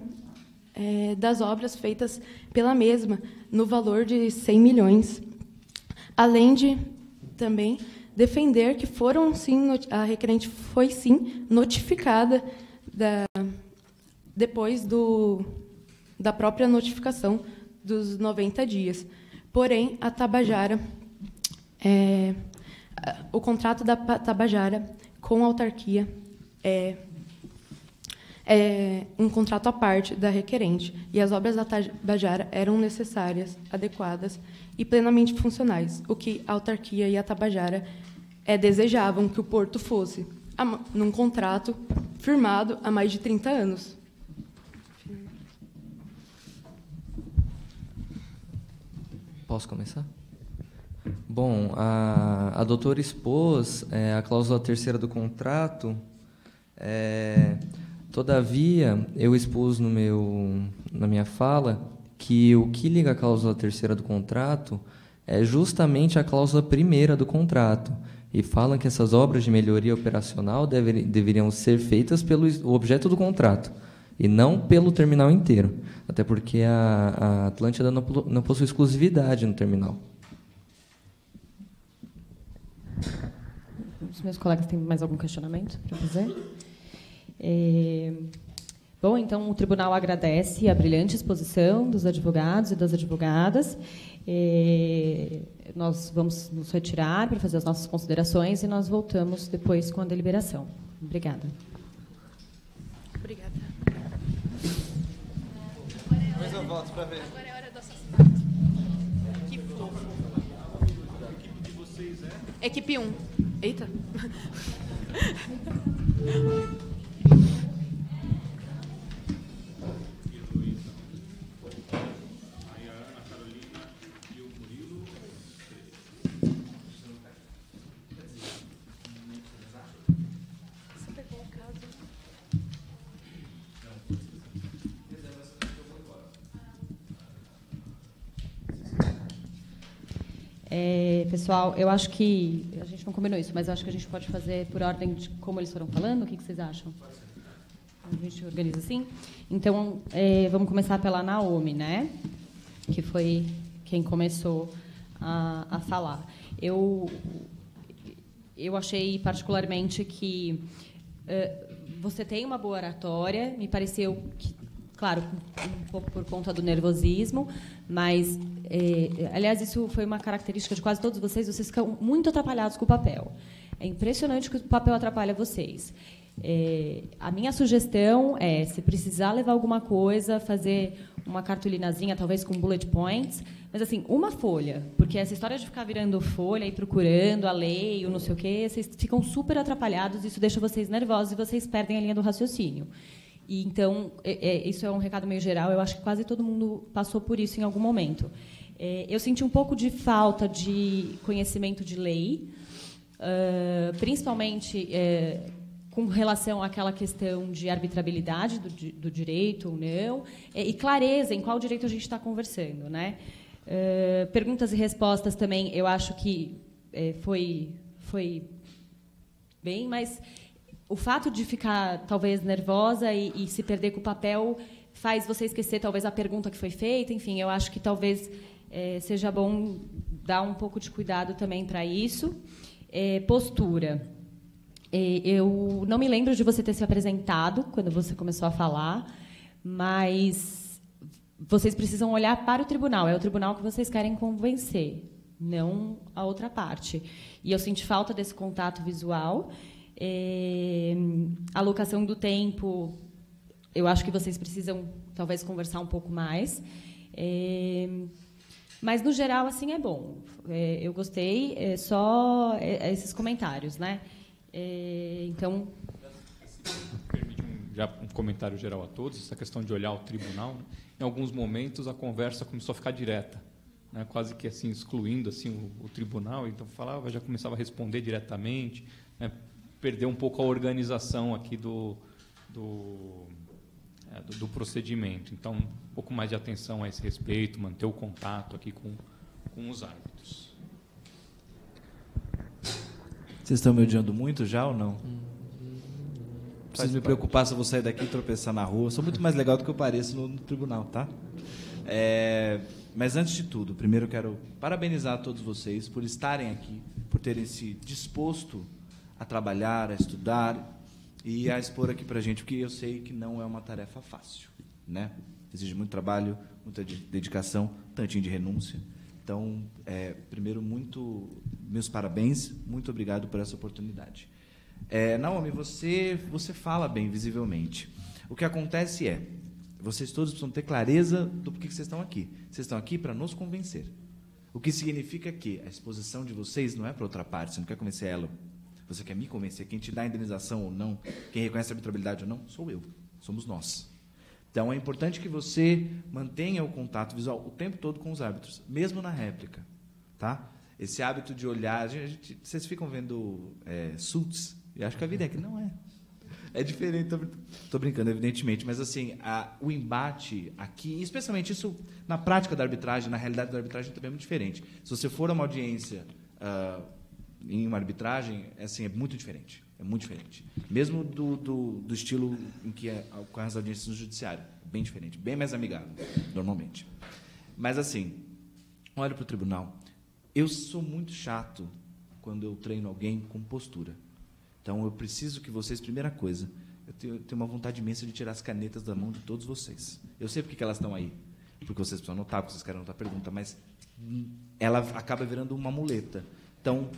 das obras feitas pela mesma, no valor de 100 milhões. Além de também defender que a requerente foi, sim, notificada depois da própria notificação dos 90 dias. Porém, a Tabajara, o contrato da Tabajara com a autarquia é um contrato à parte da requerente, e as obras da Tabajara eram necessárias, adequadas e plenamente funcionais, o que a autarquia e a Tabajara desejavam que o porto fosse, num contrato firmado há mais de 30 anos. Posso começar? Bom, a doutora expôs a cláusula 3ª do contrato. Todavia, eu expus na minha fala que o que liga a cláusula 3ª do contrato é justamente a cláusula 1ª do contrato, e falam que essas obras de melhoria operacional deveriam ser feitas pelo objeto do contrato, e não pelo terminal inteiro, até porque a Atlântida não possui exclusividade no terminal. Os meus colegas têm mais algum questionamento para fazer? Bom, então, o tribunal agradece a brilhante exposição dos advogados e das advogadas. Nós vamos nos retirar para fazer as nossas considerações e nós voltamos depois com a deliberação. Obrigada. Obrigada. Depois eu volto para ver. Agora é a hora do assassinato. Que fofo. A equipe de vocês é? Equipe 1. Eita. Pessoal, eu acho que a gente não combinou isso, mas eu acho que a gente pode fazer por ordem de como eles foram falando. O que vocês acham? A gente organiza assim. Então, vamos começar pela Naomi, né? Que foi quem começou a falar. Eu achei particularmente que você tem uma boa oratória. Me pareceu que, claro, um pouco por conta do nervosismo, mas, aliás, isso foi uma característica de quase todos vocês. Vocês ficam muito atrapalhados com o papel. É impressionante que o papel atrapalha vocês. A minha sugestão é, se precisar levar alguma coisa, fazer uma cartolinazinha, talvez com bullet points, mas, assim, uma folha, porque essa história de ficar virando folha e procurando a lei, ou não sei o quê, vocês ficam super atrapalhados, isso deixa vocês nervosos e vocês perdem a linha do raciocínio. E, então, isso é um recado meio geral, eu acho que quase todo mundo passou por isso em algum momento. Eu senti um pouco de falta de conhecimento de lei, principalmente com relação àquela questão de arbitrabilidade do direito ou não, e clareza em qual direito a gente está conversando, né? Perguntas e respostas também, eu acho que foi bem, mas o fato de ficar talvez nervosa e se perder com o papel faz você esquecer talvez a pergunta que foi feita. Enfim, eu acho que talvez seja bom dar um pouco de cuidado também para isso. Postura. Eu não me lembro de você ter se apresentado quando você começou a falar, mas vocês precisam olhar para o tribunal. É o tribunal que vocês querem convencer, não a outra parte. E eu senti falta desse contato visual. A alocação do tempo, eu acho que vocês precisam, talvez, conversar um pouco mais. Mas, no geral, assim, é bom. Eu gostei, só esses comentários, né? Então... Permite um comentário geral a todos, essa questão de olhar o tribunal. Em alguns momentos, a conversa começou a ficar direta, né? Quase que assim, excluindo assim, o tribunal. Então, falava, já começava a responder diretamente, né? Perdeu um pouco a organização aqui do procedimento. Então, um pouco mais de atenção a esse respeito, manter o contato aqui com os árbitros. Vocês estão me odiando muito já ou não? Preciso me preocupar se eu vou sair daqui e tropeçar na rua. Eu sou muito mais legal do que eu pareço no tribunal, tá? Mas, antes de tudo, primeiro eu quero parabenizar a todos vocês por estarem aqui, por terem se disposto a trabalhar, a estudar e a expor aqui para a gente, porque eu sei que não é uma tarefa fácil, né? Exige muito trabalho, muita dedicação, tantinho de renúncia. Então, primeiro, meus parabéns, muito obrigado por essa oportunidade. Naomi, você fala bem, visivelmente. O que acontece vocês todos precisam ter clareza do porquê que vocês estão aqui. Vocês estão aqui para nos convencer. O que significa que a exposição de vocês não é para outra parte, você não quer convencer ela. Você quer me convencer. Quem te dá a indenização ou não, quem reconhece a arbitrabilidade ou não, sou eu. Somos nós. Então, é importante que você mantenha o contato visual o tempo todo com os árbitros, mesmo na réplica. Tá? Esse hábito de olhar... vocês ficam vendo Suits, e acho que a vida é que não é. É diferente, estou brincando, evidentemente, mas assim, o embate aqui, especialmente isso na prática da arbitragem, na realidade da arbitragem também é muito diferente. Se você for a uma audiência em uma arbitragem, assim, é muito diferente. É muito diferente. Mesmo do estilo em que ocorrem as audiências no judiciário. Bem diferente, bem mais amigável, normalmente. Mas, assim, olha para o tribunal. Eu sou muito chato quando eu treino alguém com postura. Então, eu preciso que vocês, primeira coisa, eu tenho uma vontade imensa de tirar as canetas da mão de todos vocês. Eu sei porque elas estão aí. Porque vocês precisam anotar, porque vocês querem anotar a pergunta, mas ela acaba virando uma muleta. Então,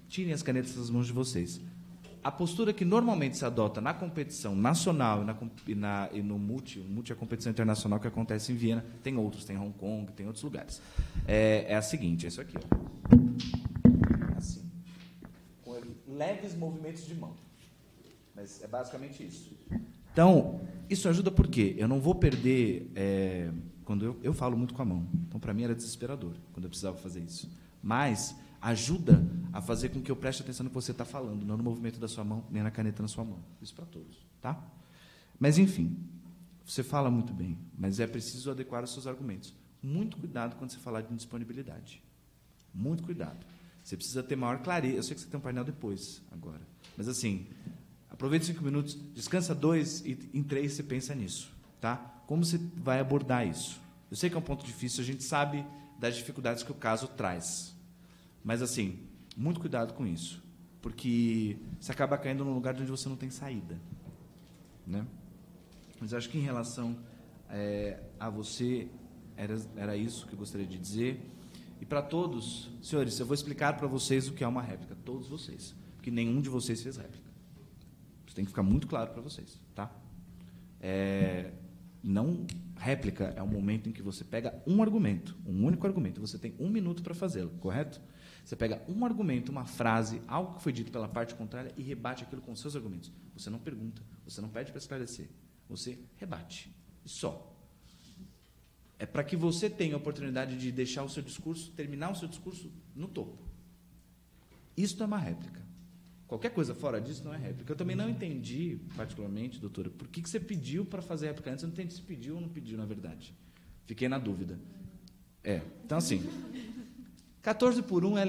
tirem as canetas das mãos de vocês. A postura que normalmente se adota na competição nacional e no MUT, o MUT é a competição internacional que acontece em Viena, tem outros, tem Hong Kong, tem outros lugares. É a seguinte, é isso aqui. Ó. Assim. Com leves movimentos de mão. Mas é basicamente isso. Então, isso ajuda por quê? Eu não vou perder... quando eu falo muito com a mão. Então, para mim, era desesperador quando eu precisava fazer isso. Mas... ajuda a fazer com que eu preste atenção no que você está falando, não no movimento da sua mão, nem na caneta na sua mão. Isso para todos, tá? Mas, enfim, você fala muito bem, mas é preciso adequar os seus argumentos. Muito cuidado quando você falar de indisponibilidade. Muito cuidado. Você precisa ter maior clareza. Eu sei que você tem um painel depois, agora. Mas, assim, aproveite 5 minutos, descansa 2 e em 3 você pensa nisso, tá? Como você vai abordar isso? Eu sei que é um ponto difícil, a gente sabe das dificuldades que o caso traz. Mas, assim, muito cuidado com isso, porque você acaba caindo num lugar de onde você não tem saída, né? Mas acho que, em relação a você, era isso que eu gostaria de dizer. E, para todos, senhores, eu vou explicar para vocês o que é uma réplica, todos vocês, porque nenhum de vocês fez réplica. Isso tem que ficar muito claro para vocês, tá? Réplica é um momento em que você pega um argumento, um único argumento, você tem 1 minuto para fazê-lo, correto? Você pega um argumento, uma frase, algo que foi dito pela parte contrária e rebate aquilo com seus argumentos. Você não pergunta, você não pede para esclarecer, você rebate. E só. É para que você tenha a oportunidade de deixar o seu discurso, terminar o seu discurso no topo. Isto é uma réplica. Qualquer coisa fora disso não é réplica. Eu também não entendi, particularmente, doutora, por que você pediu para fazer réplica antes. Eu não entendi se pediu ou não pediu, na verdade. Fiquei na dúvida. Então, assim, 14 por 1 é a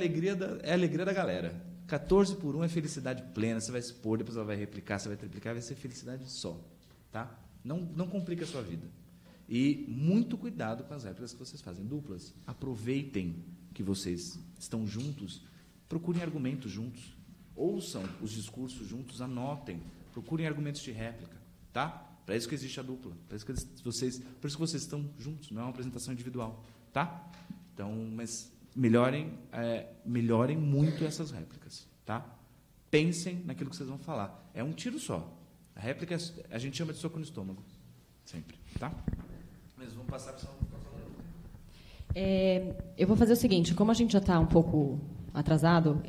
alegria da galera. 14 por 1 é felicidade plena. Você vai expor, depois ela vai replicar, você vai triplicar, vai ser felicidade só. Tá? Não complica a sua vida. E muito cuidado com as réplicas que vocês fazem duplas. Aproveitem que vocês estão juntos, procurem argumentos juntos. Ouçam os discursos juntos, anotem, procurem argumentos de réplica, tá? Para isso que existe a dupla, por isso que vocês estão juntos, não é uma apresentação individual, tá? Então, mas melhorem muito essas réplicas, tá? Pensem naquilo que vocês vão falar. É um tiro só. A réplica a gente chama de soco no estômago, sempre, tá? Mas vamos passar para eu vou fazer o seguinte, como a gente já está um pouco atrasado,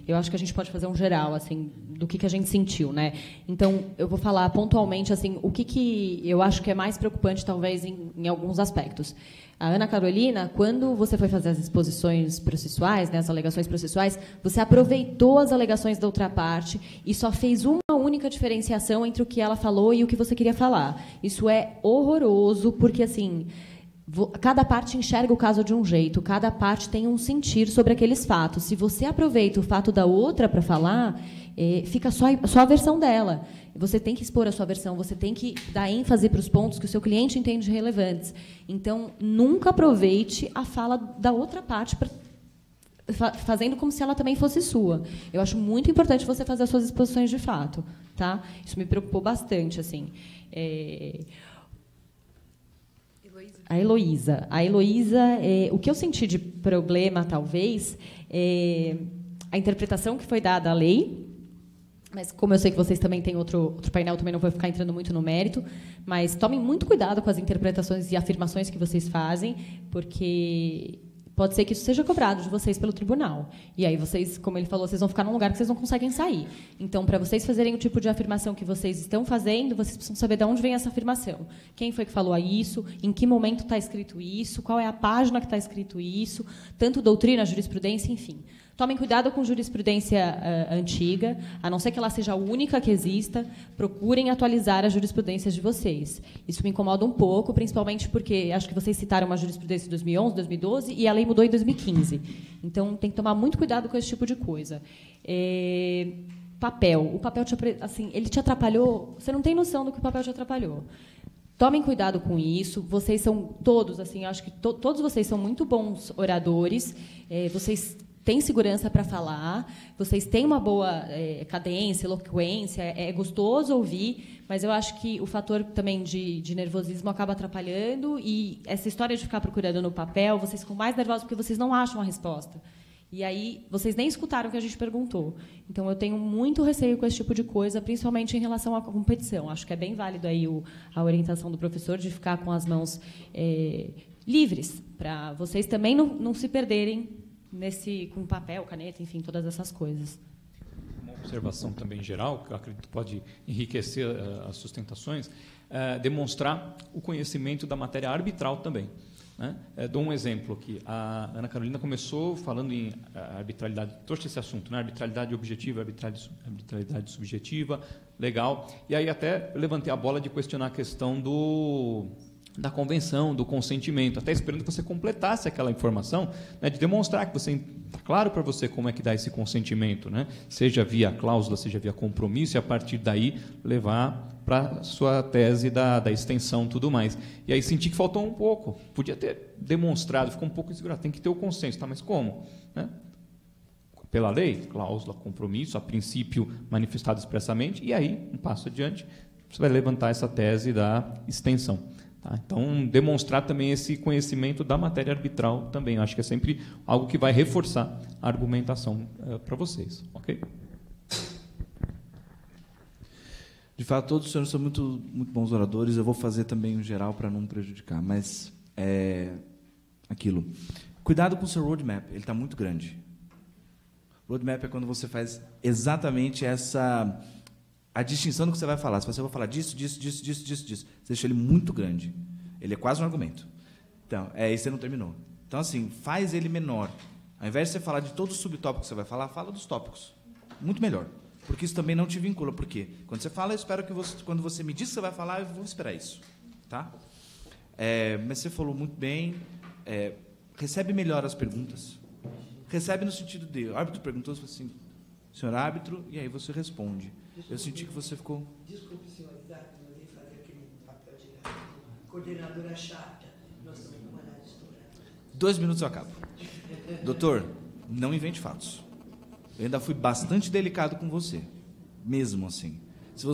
eu acho que a gente pode fazer um geral assim do que a gente sentiu, né? Então eu vou falar pontualmente assim o que eu acho que é mais preocupante talvez em alguns aspectos. A Ana Carolina, quando você foi fazer as exposições processuais, né, as alegações processuais, você aproveitou as alegações da outra parte e só fez uma única diferenciação entre o que ela falou e o que você queria falar. Isso é horroroso porque assim cada parte enxerga o caso de um jeito, cada parte tem um sentir sobre aqueles fatos. Se você aproveita o fato da outra para falar, fica só a versão dela. Você tem que expor a sua versão, você tem que dar ênfase para os pontos que o seu cliente entende relevantes. Então, nunca aproveite a fala da outra parte fazendo como se ela também fosse sua. Eu acho muito importante você fazer as suas exposições de fato. Tá? Isso me preocupou bastante. Assim. A Heloísa, o que eu senti de problema, talvez, é a interpretação que foi dada à lei, mas como eu sei que vocês também têm outro painel, também não vou ficar entrando muito no mérito, mas tomem muito cuidado com as interpretações e afirmações que vocês fazem, porque pode ser que isso seja cobrado de vocês pelo tribunal. E aí vocês, como ele falou, vocês vão ficar num lugar que vocês não conseguem sair. Então, para vocês fazerem o tipo de afirmação que vocês estão fazendo, vocês precisam saber de onde vem essa afirmação. Quem foi que falou isso? Em que momento está escrito isso? Qual é a página que está escrito isso? Tanto doutrina, jurisprudência, enfim. Tomem cuidado com jurisprudência antiga, a não ser que ela seja a única que exista, procurem atualizar as jurisprudências de vocês. Isso me incomoda um pouco, principalmente porque acho que vocês citaram uma jurisprudência de 2011, 2012, e a lei mudou em 2015. Então, tem que tomar muito cuidado com esse tipo de coisa. Papel. O papel ele te atrapalhou, você não tem noção do que o papel te atrapalhou. Tomem cuidado com isso. Vocês são todos, assim, acho que todos vocês são muito bons oradores. Vocês têm segurança para falar, vocês têm uma boa cadência, eloquência, é gostoso ouvir, mas eu acho que o fator também de nervosismo acaba atrapalhando, e essa história de ficar procurando no papel, vocês ficam mais nervosos porque vocês não acham a resposta. E aí, vocês nem escutaram o que a gente perguntou. Então, eu tenho muito receio com esse tipo de coisa, principalmente em relação à competição. Acho que é bem válido aí a orientação do professor de ficar com as mãos livres, para vocês também não se perderem com papel, caneta, enfim, todas essas coisas. Uma observação também geral, que eu acredito que pode enriquecer as sustentações, demonstrar o conhecimento da matéria arbitral também. Né? Dou um exemplo aqui. A Ana Carolina começou falando em arbitralidade, trouxe esse assunto, né? Arbitralidade objetiva, arbitralidade subjetiva, legal. E aí até levantei a bola de questionar a questão da convenção, do consentimento, até esperando que você completasse aquela informação, né, de demonstrar que você está claro para você como é que dá esse consentimento, né, seja via cláusula, seja via compromisso, e a partir daí levar para a sua tese da extensão e tudo mais. E aí senti que faltou um pouco, podia ter demonstrado, ficou um pouco insegurado, tem que ter o consenso, tá, mas como? Né? Pela lei, cláusula, compromisso, a princípio manifestado expressamente, e aí, um passo adiante, você vai levantar essa tese da extensão. Tá? Então, demonstrar também esse conhecimento da matéria arbitral também. Eu acho que é sempre algo que vai reforçar a argumentação para vocês. Ok? De fato, todos os senhores são muito, muito bons oradores. Eu vou fazer também um geral para não prejudicar. Mas, aquilo. Cuidado com o seu roadmap. Ele está muito grande. Roadmap é quando você faz exatamente a distinção do que você vai falar. Se você vai falar disso. Você deixa ele muito grande. Ele é quase um argumento. Então, aí você não terminou. Então, assim, faz ele menor. Ao invés de você falar de todos os subtópicos que você vai falar, fala dos tópicos. muito melhor. Porque isso também não te vincula. Por quê? Quando você fala, eu espero que você, quando você me diz que você vai falar, eu vou esperar isso. Tá? Mas você falou muito bem. Recebe melhor as perguntas. Recebe no sentido de... O árbitro perguntou, você falou assim, senhor árbitro, e aí você responde. Eu senti que você ficou... Desculpe, senhor Isaac, eu mandei fazer aquele papel de coordenadora chata. Nós estamos com uma área estourada. 2 minutos eu acabo. Doutor, não invente fatos. Eu ainda fui bastante delicado com você. Mesmo assim. Se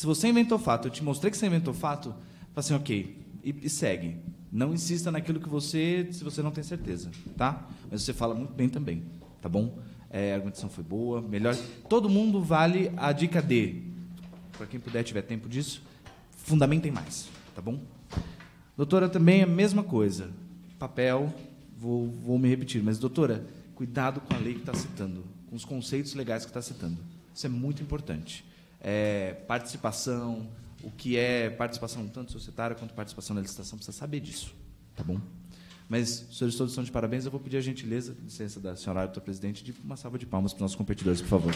você inventou fato, eu te mostrei que você inventou fato, fala assim, ok, e segue. Não insista naquilo que se você não tem certeza, tá? Mas você fala muito bem também, tá bom? A argumentação foi boa, melhor. Todo mundo vale a dica D. Para quem puder, tiver tempo disso, fundamentem mais, tá bom? Doutora, também a mesma coisa. Papel, vou me repetir, mas, doutora, cuidado com a lei que está citando, com os conceitos legais que está citando. Isso é muito importante. Participação, o que é participação tanto societária quanto participação na licitação, precisa saber disso, tá bom? Mas, senhores todos estão de parabéns, eu vou pedir a gentileza, licença da senhora árbitra presidente, de uma salva de palmas para os nossos competidores, por favor.